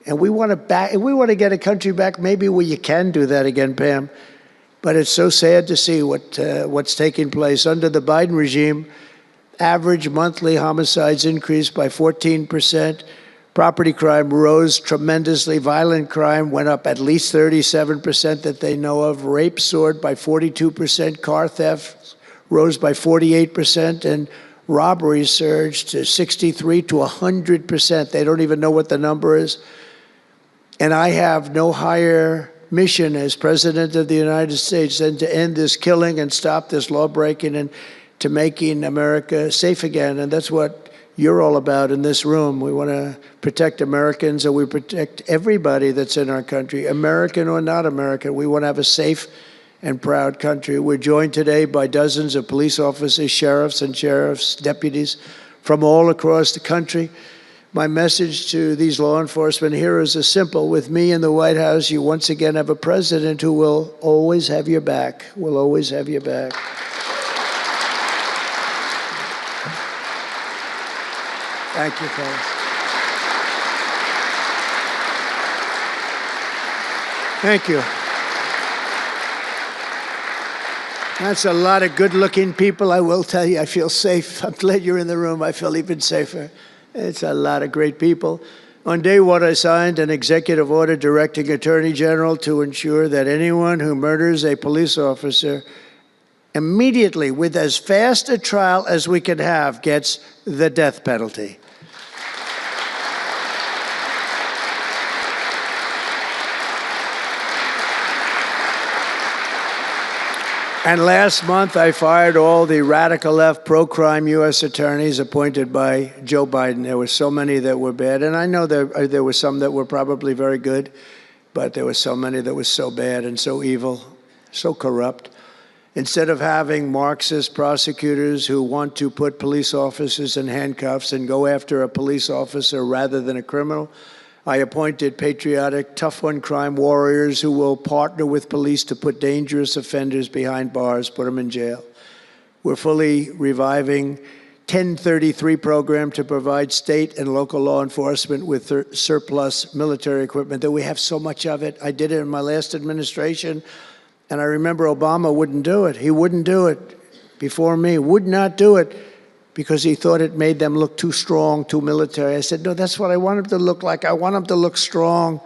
And we want to get a country back maybe where you can do that again, Pam. But it's so sad to see what's taking place. Under the Biden regime, average monthly homicides increased by 14%. Property crime rose tremendously. Violent crime went up at least 37% that they know of. Rape soared by 42%. Car theft rose by 48%. And robberies surged to 63 to 100%. They don't even know what the number is. And I have no higher mission as President of the United States than to end this killing and stop this law-breaking and to making America safe again. And that's what you're all about in this room. We want to protect Americans, and we protect everybody that's in our country, American or not American. We want to have a safe and proud country. We're joined today by dozens of police officers, sheriffs and sheriff's deputies from all across the country. My message to these law enforcement heroes is simple. With me in the White House, you once again have a president who will always have your back, will always have your back. Thank you, fellas. Thank you. That's a lot of good-looking people. I will tell you, I feel safe. I'm glad you're in the room. I feel even safer. It's a lot of great people. On day one, I signed an executive order directing Attorney General to ensure that anyone who murders a police officer immediately, with as fast a trial as we can have, gets the death penalty. And last month, I fired all the radical left pro-crime U.S. attorneys appointed by Joe Biden. There were so many that were bad. And I know there were some that were probably very good, but there were so many that were so bad and so evil, so corrupt. Instead of having Marxist prosecutors who want to put police officers in handcuffs and go after a police officer rather than a criminal, I appointed patriotic, tough-on-crime warriors who will partner with police to put dangerous offenders behind bars, put them in jail. We're fully reviving 1033 program to provide state and local law enforcement with surplus military equipment, that we have so much of it. I did it in my last administration, and I remember Obama wouldn't do it. He wouldn't do it before me, would not do it, because he thought it made them look too strong, too military. I said, no, that's what I want them to look like. I want them to look strong.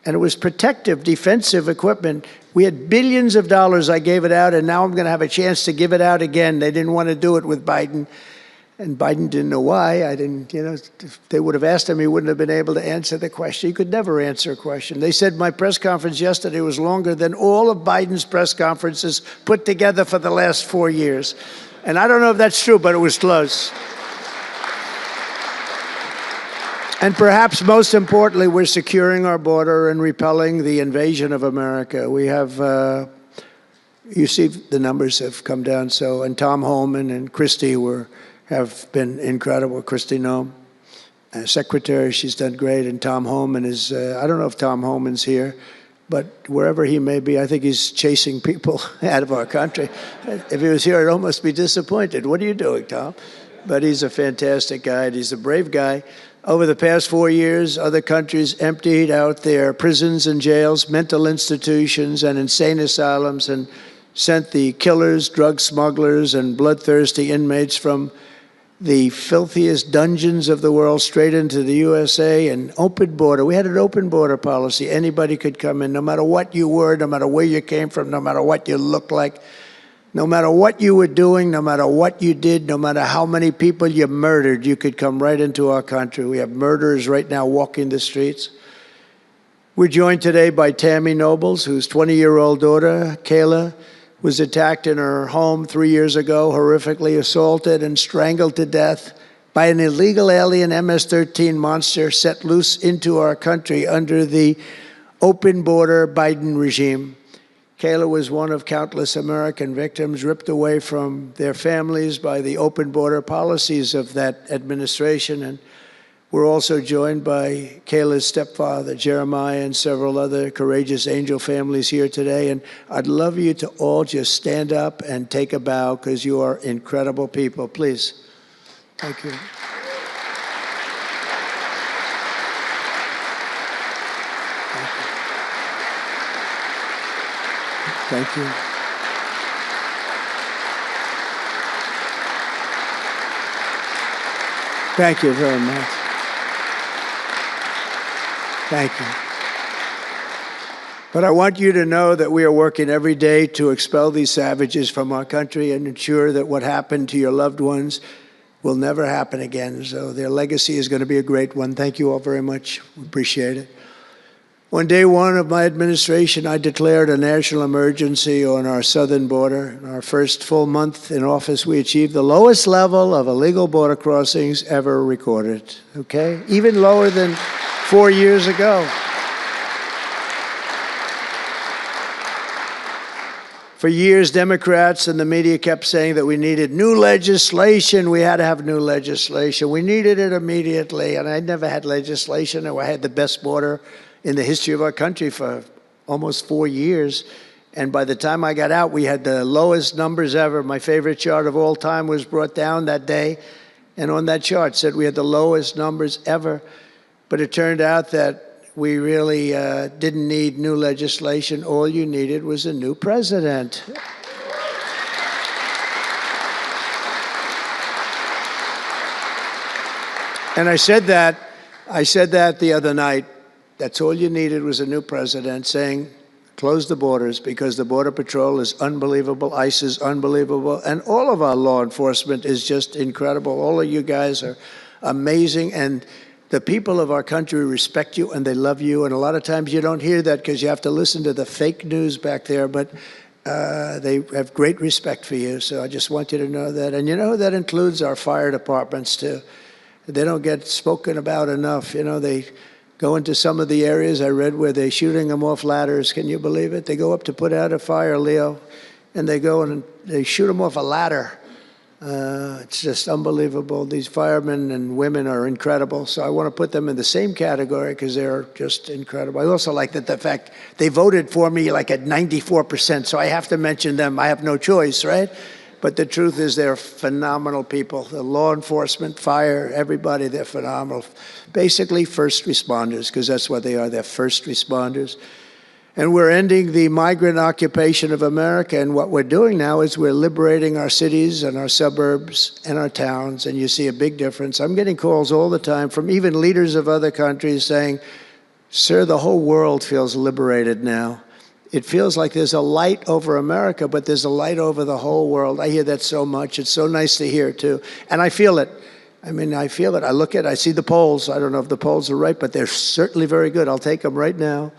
And it was protective, defensive equipment. We had billions of dollars. I gave it out, and now I'm going to have a chance to give it out again. They didn't want to do it with Biden, and Biden didn't know why. I didn't, if they would have asked him, he wouldn't have been able to answer the question. He could never answer a question. They said my press conference yesterday was longer than all of Biden's press conferences put together for the last 4 years. And I don't know if that's true, but it was close. And perhaps most importantly, we're securing our border and repelling the invasion of America. We have, you see the numbers have come down. So, and Tom Homan and Christie have been incredible. Christie Noem, Secretary, she's done great. And Tom Homan is, I don't know if Tom Homan's here, But wherever he may be, I think he's chasing people out of our country. If he was here, I'd almost be disappointed. What are you doing, Tom? But he's a fantastic guy, and he's a brave guy. Over the past 4 years, other countries emptied out their prisons and jails, mental institutions, and insane asylums, and sent the killers, drug smugglers, and bloodthirsty inmates from the filthiest dungeons of the world straight into the USA. And open border. We had an open border policy. Anybody could come in, no matter what you were, no matter where you came from, no matter what you looked like, no matter what you were doing, no matter what you did, no matter how many people you murdered, you could come right into our country. We have murderers right now walking the streets. We're joined today by Tammy Nobles, whose 20-year-old daughter, Kayla, was attacked in her home 3 years ago, horrifically assaulted and strangled to death by an illegal alien MS-13 monster set loose into our country under the open border Biden regime. Kayla was one of countless American victims ripped away from their families by the open border policies of that administration. And we're also joined by Kayla's stepfather, Jeremiah, and several other courageous angel families here today. And I'd love you to all just stand up and take a bow, because you are incredible people. Please. Thank you. Thank you. Thank you very much. Thank you. But I want you to know that we are working every day to expel these savages from our country and ensure that what happened to your loved ones will never happen again. So their legacy is going to be a great one. Thank you all very much. We appreciate it. On day one of my administration, I declared a national emergency on our southern border. In our first full month in office, we achieved the lowest level of illegal border crossings ever recorded, okay? Even lower than 4 years ago. For years, Democrats and the media kept saying that we needed new legislation. We had to have new legislation. We needed it immediately, and I never had legislation, and I had the best border in the history of our country for almost 4 years. And by the time I got out, we had the lowest numbers ever. My favorite chart of all time was brought down that day. And on that chart said we had the lowest numbers ever. But it turned out that we really didn't need new legislation. All you needed was a new president. And I said that the other night. That's all you needed was a new president saying, close the borders, because the Border Patrol is unbelievable, ICE is unbelievable, and all of our law enforcement is just incredible. All of you guys are amazing, and the people of our country respect you and they love you, and a lot of times you don't hear that because you have to listen to the fake news back there, but they have great respect for you, so I just want you to know that. And you know, that includes our fire departments too. They don't get spoken about enough. You know, they go into some of the areas I read where they're shooting them off ladders. Can you believe it? They go up to put out a fire, Leo, and they go and they shoot them off a ladder. It's just unbelievable. These firemen and women are incredible. So I want to put them in the same category because they're just incredible. I also like that the fact they voted for me like at 94%. So I have to mention them. I have no choice, right? But the truth is they're phenomenal people. The law enforcement, fire, everybody, they're phenomenal. Basically first responders, because that's what they are. They're first responders. And we're ending the migrant occupation of America. And what we're doing now is we're liberating our cities and our suburbs and our towns. And you see a big difference. I'm getting calls all the time from even leaders of other countries saying, sir, the whole world feels liberated now. It feels like there's a light over America, but there's a light over the whole world. I hear that so much. It's so nice to hear, too. And I feel it. I mean, I feel it. I look at it. I see the polls. I don't know if the polls are right, but they're certainly very good. I'll take them right now.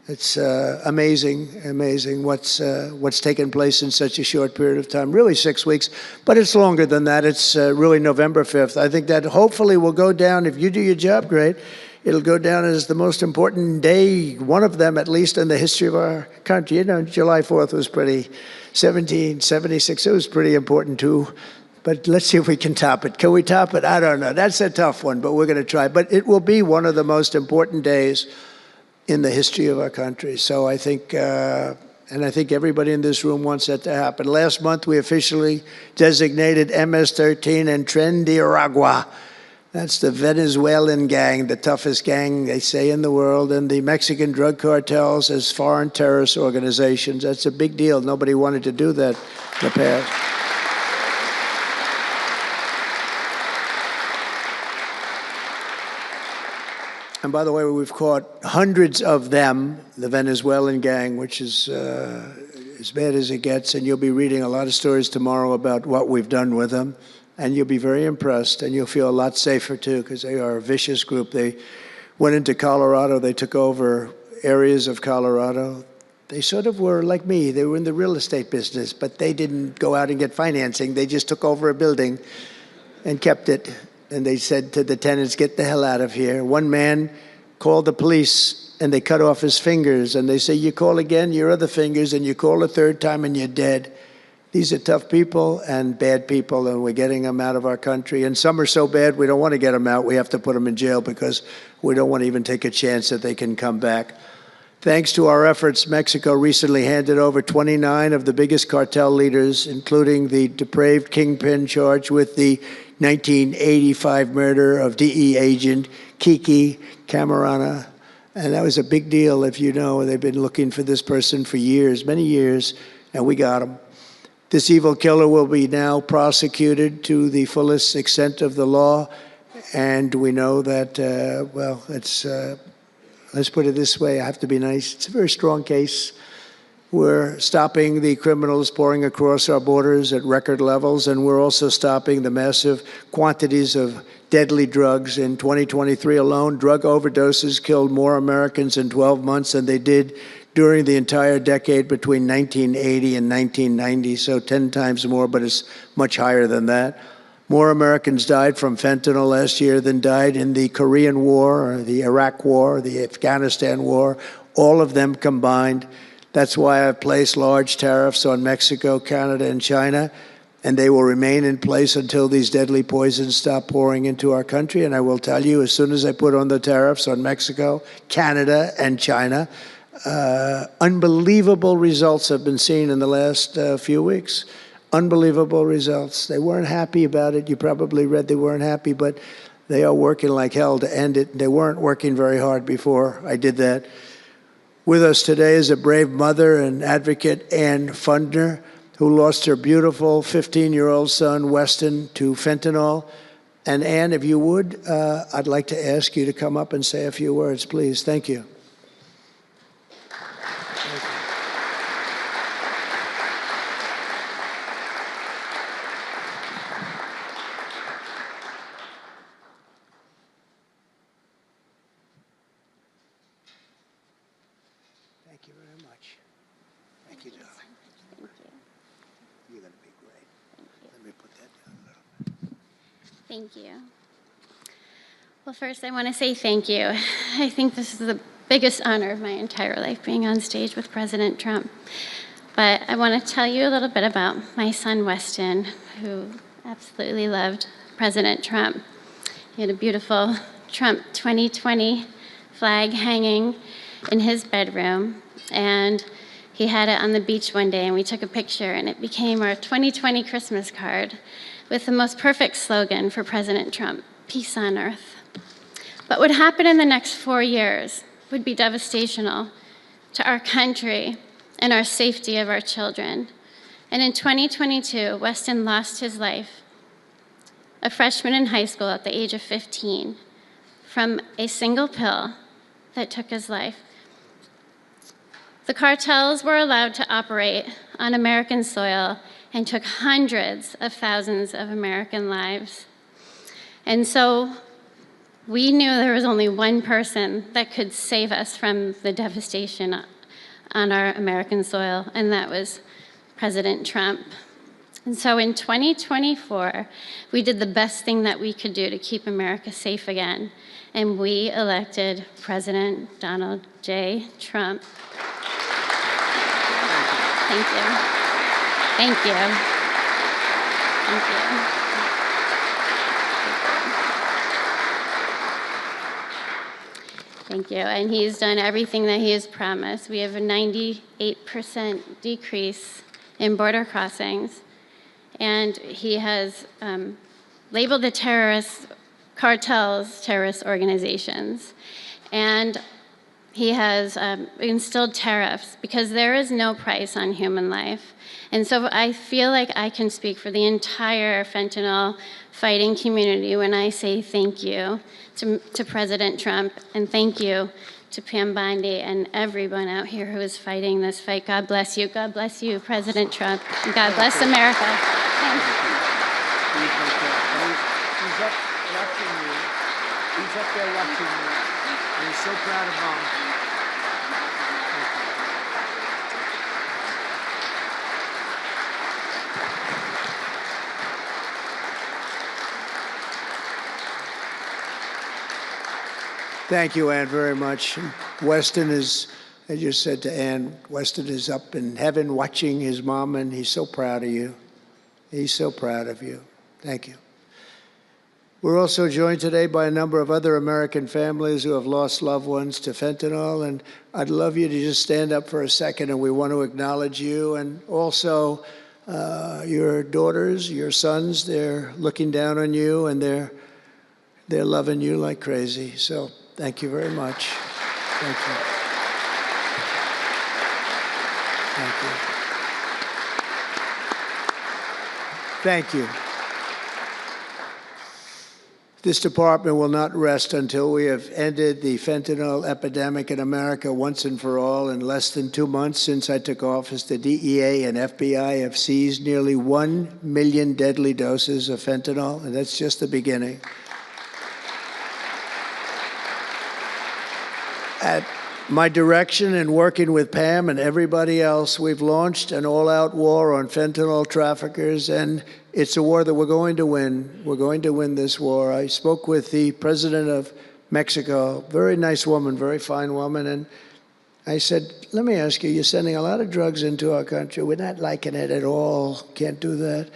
It's amazing what's taken place in such a short period of time, really 6 weeks, but it's longer than that. It's really November 5th. I think that hopefully will go down, if you do your job great, it'll go down as the most important day, one of them at least, in the history of our country. You know, July 4th was pretty, 1776, it was pretty important too. But let's see if we can top it. Can we top it? I don't know. That's a tough one, but we're going to try. But it will be one of the most important days in the history of our country. So I think, and I think everybody in this room wants that to happen. Last month, we officially designated MS-13 and Tren de Aragua. That's the Venezuelan gang, the toughest gang, they say, in the world, and the Mexican drug cartels as foreign terrorist organizations. That's a big deal. Nobody wanted to do that in the past. And by the way, we've caught hundreds of them, the Venezuelan gang, which is as bad as it gets. And you'll be reading a lot of stories tomorrow about what we've done with them. And you'll be very impressed, and you'll feel a lot safer, too, because they are a vicious group. They went into Colorado. They took over areas of Colorado. They sort of were like me. They were in the real estate business, but they didn't go out and get financing. They just took over a building and kept it. And they said to the tenants, get the hell out of here. One man called the police, and they cut off his fingers. And they say, you call again, your other fingers, and you call a third time, and you're dead. These are tough people and bad people, and we're getting them out of our country. And some are so bad, we don't want to get them out. We have to put them in jail because we don't want to even take a chance that they can come back. Thanks to our efforts, Mexico recently handed over 29 of the biggest cartel leaders, including the depraved kingpin charged with the 1985 murder of DE agent Kiki Camarena. And that was a big deal, if you know. They've been looking for this person for years, many years, and we got him. This evil killer will be now prosecuted to the fullest extent of the law, and we know that, well, it's, let's put it this way, I have to be nice, it's a very strong case. We're stopping the criminals pouring across our borders at record levels, and we're also stopping the massive quantities of deadly drugs. In 2023 alone, drug overdoses killed more Americans in 12 months than they did during the entire decade between 1980 and 1990, so 10 times more, but it's much higher than that. More Americans died from fentanyl last year than died in the Korean War, or the Iraq War, the Afghanistan War, all of them combined. That's why I've placed large tariffs on Mexico, Canada, and China, and they will remain in place until these deadly poisons stop pouring into our country. And I will tell you, as soon as I put on the tariffs on Mexico, Canada, and China, unbelievable results have been seen in the last few weeks. Unbelievable results. They weren't happy about it. You probably read they weren't happy, but they are working like hell to end it. They weren't working very hard before I did that. With us today is a brave mother and advocate, Ann Fundner, who lost her beautiful 15-year-old son, Weston, to fentanyl. And Ann, if you would, I'd like to ask you to come up and say a few words, please. Thank you. Thank you very much. Thank you, darling. Thank you. You're going to be great. Thank you. Let me put that down a little bit. Thank you. Well, first, I want to say thank you. I think this is the biggest honor of my entire life, being on stage with President Trump. But I want to tell you a little bit about my son, Weston, who absolutely loved President Trump. He had a beautiful Trump 2020 flag hanging in his bedroom, and he had it on the beach one day, and we took a picture, and it became our 2020 Christmas card with the most perfect slogan for President Trump: peace on earth. What would happen in the next 4 years would be devastational to our country and our safety of our children. And in 2022, Weston lost his life, a freshman in high school at the age of 15, from a single pill that took his life. The cartels were allowed to operate on American soil and took hundreds of thousands of American lives. And so we knew there was only one person that could save us from the devastation on our American soil, and that was President Trump. And so in 2024, we did the best thing that we could do to keep America safe again, and we elected President Donald J. Trump. Thank you. Thank you. Thank you. Thank you. And he's done everything that he has promised. We have a 98% decrease in border crossings. And he has labeled the terrorist cartels terrorist organizations. And he has instilled tariffs because there is no price on human life. And so I feel like I can speak for the entire fentanyl fighting community when I say thank you to President Trump, and thank you to Pam Bondi and everyone out here who is fighting this fight. God bless you. God bless you, President Trump. And God bless America. Thanks. He's up watching you. He's up there watching you. And he's so proud of Mom. Thank you, Ann, very much. Weston is, I just said to Ann, Weston is up in heaven watching his mom, and he's so proud of you. He's so proud of you. Thank you. We're also joined today by a number of other American families who have lost loved ones to fentanyl, and I'd love you to just stand up for a second, and we want to acknowledge you, and also your daughters, your sons. They're looking down on you, and they're loving you like crazy. So thank you very much. Thank you. Thank you. Thank you. This department will not rest until we have ended the fentanyl epidemic in America once and for all. In less than 2 months since I took office, the DEA and FBI have seized nearly 1 million deadly doses of fentanyl, and that's just the beginning. At my direction and working with Pam and everybody else, we've launched an all-out war on fentanyl traffickers, and it's a war that we're going to win. We're going to win this war. I spoke with the president of Mexico, very nice woman, very fine woman, and I said, let me ask you, you're sending a lot of drugs into our country. We're not liking it at all. Can't do that.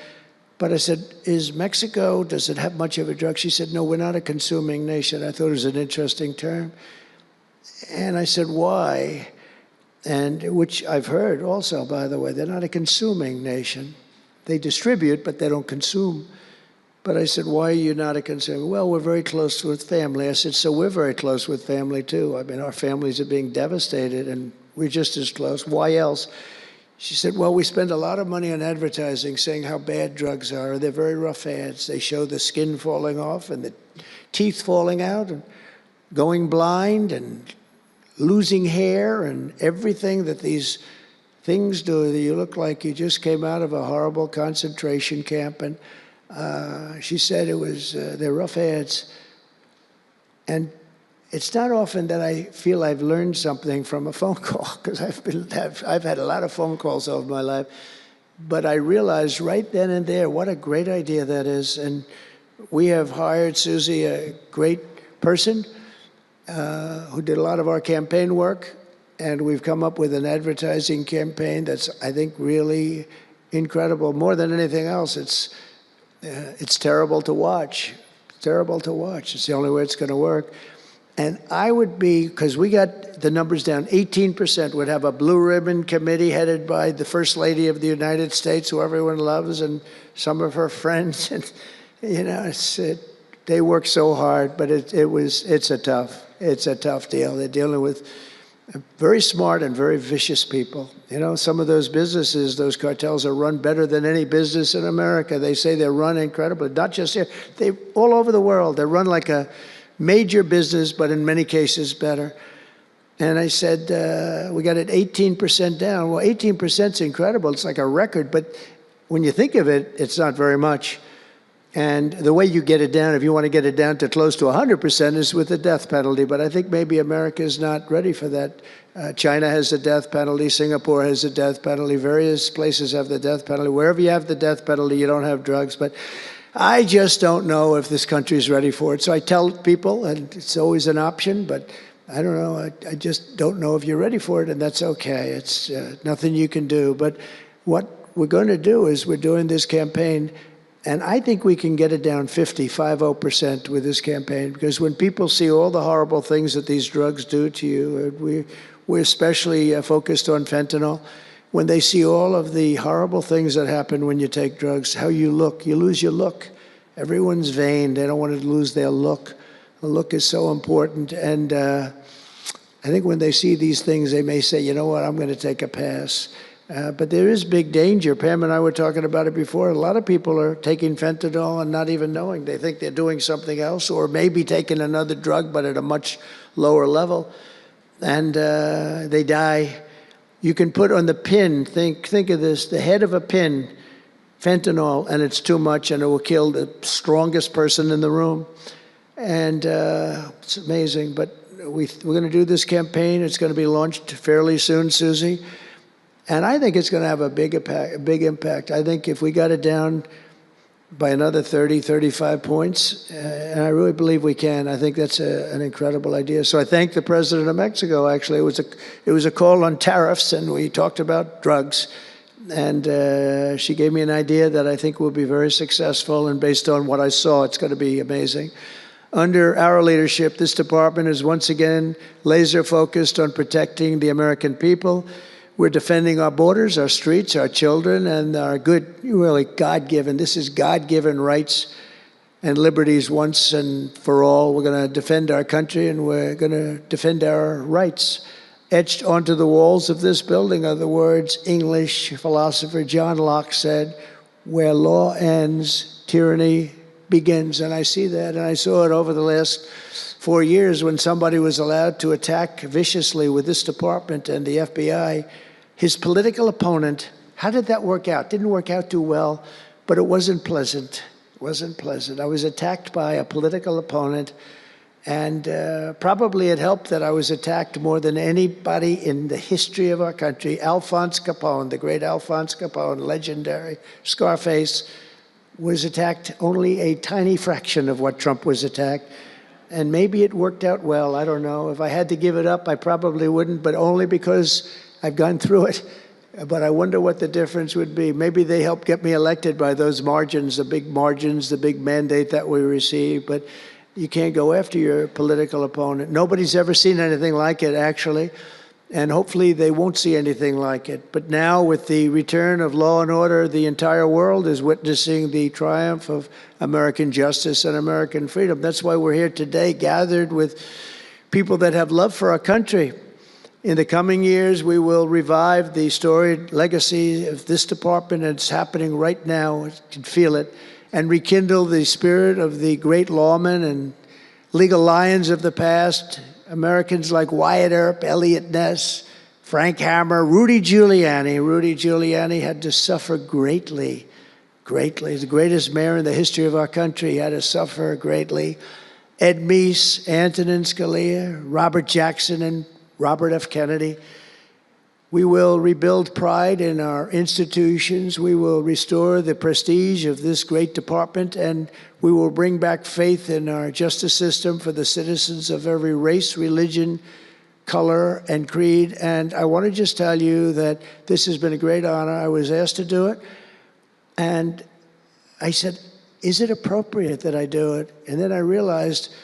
But I said, is Mexico, does it have much of a drug? She said, no, we're not a consuming nation. I thought it was an interesting term. And I said, why? And which I've heard also, by the way, they're not a consuming nation. They distribute, but they don't consume. But I said, why are you not a consumer? Well, we're very close with family. I said, so we're very close with family, too. I mean, our families are being devastated, and we're just as close. Why else? She said, well, we spend a lot of money on advertising saying how bad drugs are. They're very rough ads. They show the skin falling off and the teeth falling out and going blind and losing hair and everything that these things do. You look like you just came out of a horrible concentration camp. And she said it was, they're rough ads. And it's not often that I feel I've learned something from a phone call, because I've had a lot of phone calls over my life. But I realized right then and there what a great idea that is. And we have hired Susie, a great person, who did a lot of our campaign work, and we've come up with an advertising campaign that's, I think, really incredible. More than anything else, it's terrible to watch. Terrible to watch. It's the only way it's going to work. And I would be, because we got the numbers down, 18% would have a blue ribbon committee headed by the First Lady of the United States, who everyone loves, and some of her friends. And, you know, they work so hard, but it's a tough deal. They're dealing with very smart and very vicious people. You know, some of those businesses, those cartels, are run better than any business in America. They say they're run incredibly, not just here, they all over the world. They're run like a major business, but in many cases better. And I said, we got it 18% down. Well, 18% is incredible. It's like a record, but when you think of it, it's not very much. And the way you get it down, if you want to get it down to close to 100%, is with the death penalty. But I think maybe America is not ready for that. China has the death penalty. Singapore has the death penalty. Various places have the death penalty. Wherever you have the death penalty, you don't have drugs. But I just don't know if this country is ready for it. So I tell people, and it's always an option, but I don't know. I just don't know if you're ready for it, and that's okay. It's nothing you can do. But what we're going to do is we're doing this campaign And I think we can get it down 50% with this campaign, because when people see all the horrible things that these drugs do to you, we're especially focused on fentanyl. When they see all of the horrible things that happen when you take drugs, how you look, you lose your look. Everyone's vain. They don't want to lose their look. The look is so important. And I think when they see these things, they may say, you know what, I'm going to take a pass. But there is big danger. Pam and I were talking about it before. A lot of people are taking fentanyl and not even knowing. They think they're doing something else, or maybe taking another drug, but at a much lower level. And they die. You can put on the pin, think of this, the head of a pin, fentanyl, and it's too much, and it will kill the strongest person in the room. And it's amazing. But we're going to do this campaign. It's going to be launched fairly soon, Susie. And I think it's going to have a big impact. I think if we got it down by another 30, 35 points, and I really believe we can, I think that's an incredible idea. So I thank the President of Mexico, actually. It was a call on tariffs, and we talked about drugs. And she gave me an idea that I think will be very successful, and based on what I saw, it's going to be amazing. Under our leadership, this department is once again laser-focused on protecting the American people. We're defending our borders, our streets, our children, and our good, really God-given, this is God-given rights and liberties once and for all. We're going to defend our country, and we're going to defend our rights. Etched onto the walls of this building are the words English philosopher John Locke said, "Where law ends, tyranny begins." And I see that, and I saw it over the last 4 years when somebody was allowed to attack viciously with this department and the FBI. His political opponent, how did that work out? Didn't work out too well, but it wasn't pleasant. It wasn't pleasant. I was attacked by a political opponent, and probably it helped that I was attacked more than anybody in the history of our country. Alphonse Capone, the great Alphonse Capone, legendary, Scarface, was attacked only a tiny fraction of what Trump was attacked. And maybe it worked out well, I don't know. If I had to give it up, I probably wouldn't, but only because I've gone through it. But I wonder what the difference would be. Maybe they helped get me elected by those margins, the big mandate that we received. But you can't go after your political opponent. Nobody's ever seen anything like it, actually. And hopefully they won't see anything like it. But now, with the return of law and order, the entire world is witnessing the triumph of American justice and American freedom. That's why we're here today, gathered with people that have love for our country. In the coming years, we will revive the storied legacy of this department, and it's happening right now. You can feel it. And rekindle the spirit of the great lawmen and legal lions of the past, Americans like Wyatt Earp, Eliot Ness, Frank Hammer, Rudy Giuliani. Rudy Giuliani had to suffer greatly, greatly. He's the greatest mayor in the history of our country. He had to suffer greatly. Ed Meese, Antonin Scalia, Robert Jackson, and Robert F. Kennedy. We will rebuild pride in our institutions. We will restore the prestige of this great department, and we will bring back faith in our justice system for the citizens of every race, religion, color, and creed. And I want to just tell you that this has been a great honor. I was asked to do it, and I said, is it appropriate that I do it? And then I realized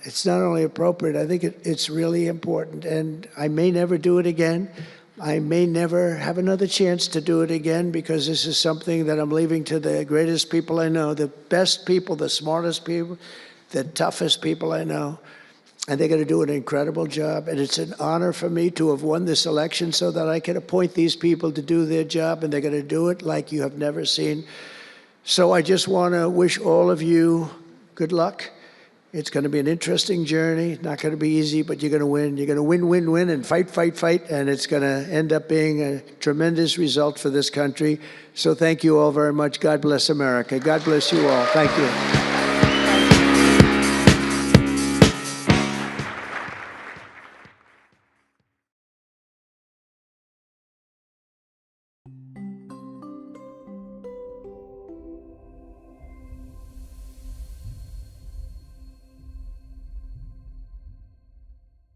it's not only appropriate, I think it's really important. And I may never do it again. I may never have another chance to do it again, because this is something that I'm leaving to the greatest people I know, the best people, the smartest people, the toughest people I know. And they're going to do an incredible job. And it's an honor for me to have won this election so that I can appoint these people to do their job, and they're going to do it like you have never seen. So I just want to wish all of you good luck. It's going to be an interesting journey. Not going to be easy, but you're going to win. You're going to win, win, win, and fight, fight, fight. And it's going to end up being a tremendous result for this country. So thank you all very much. God bless America. God bless you all. Thank you.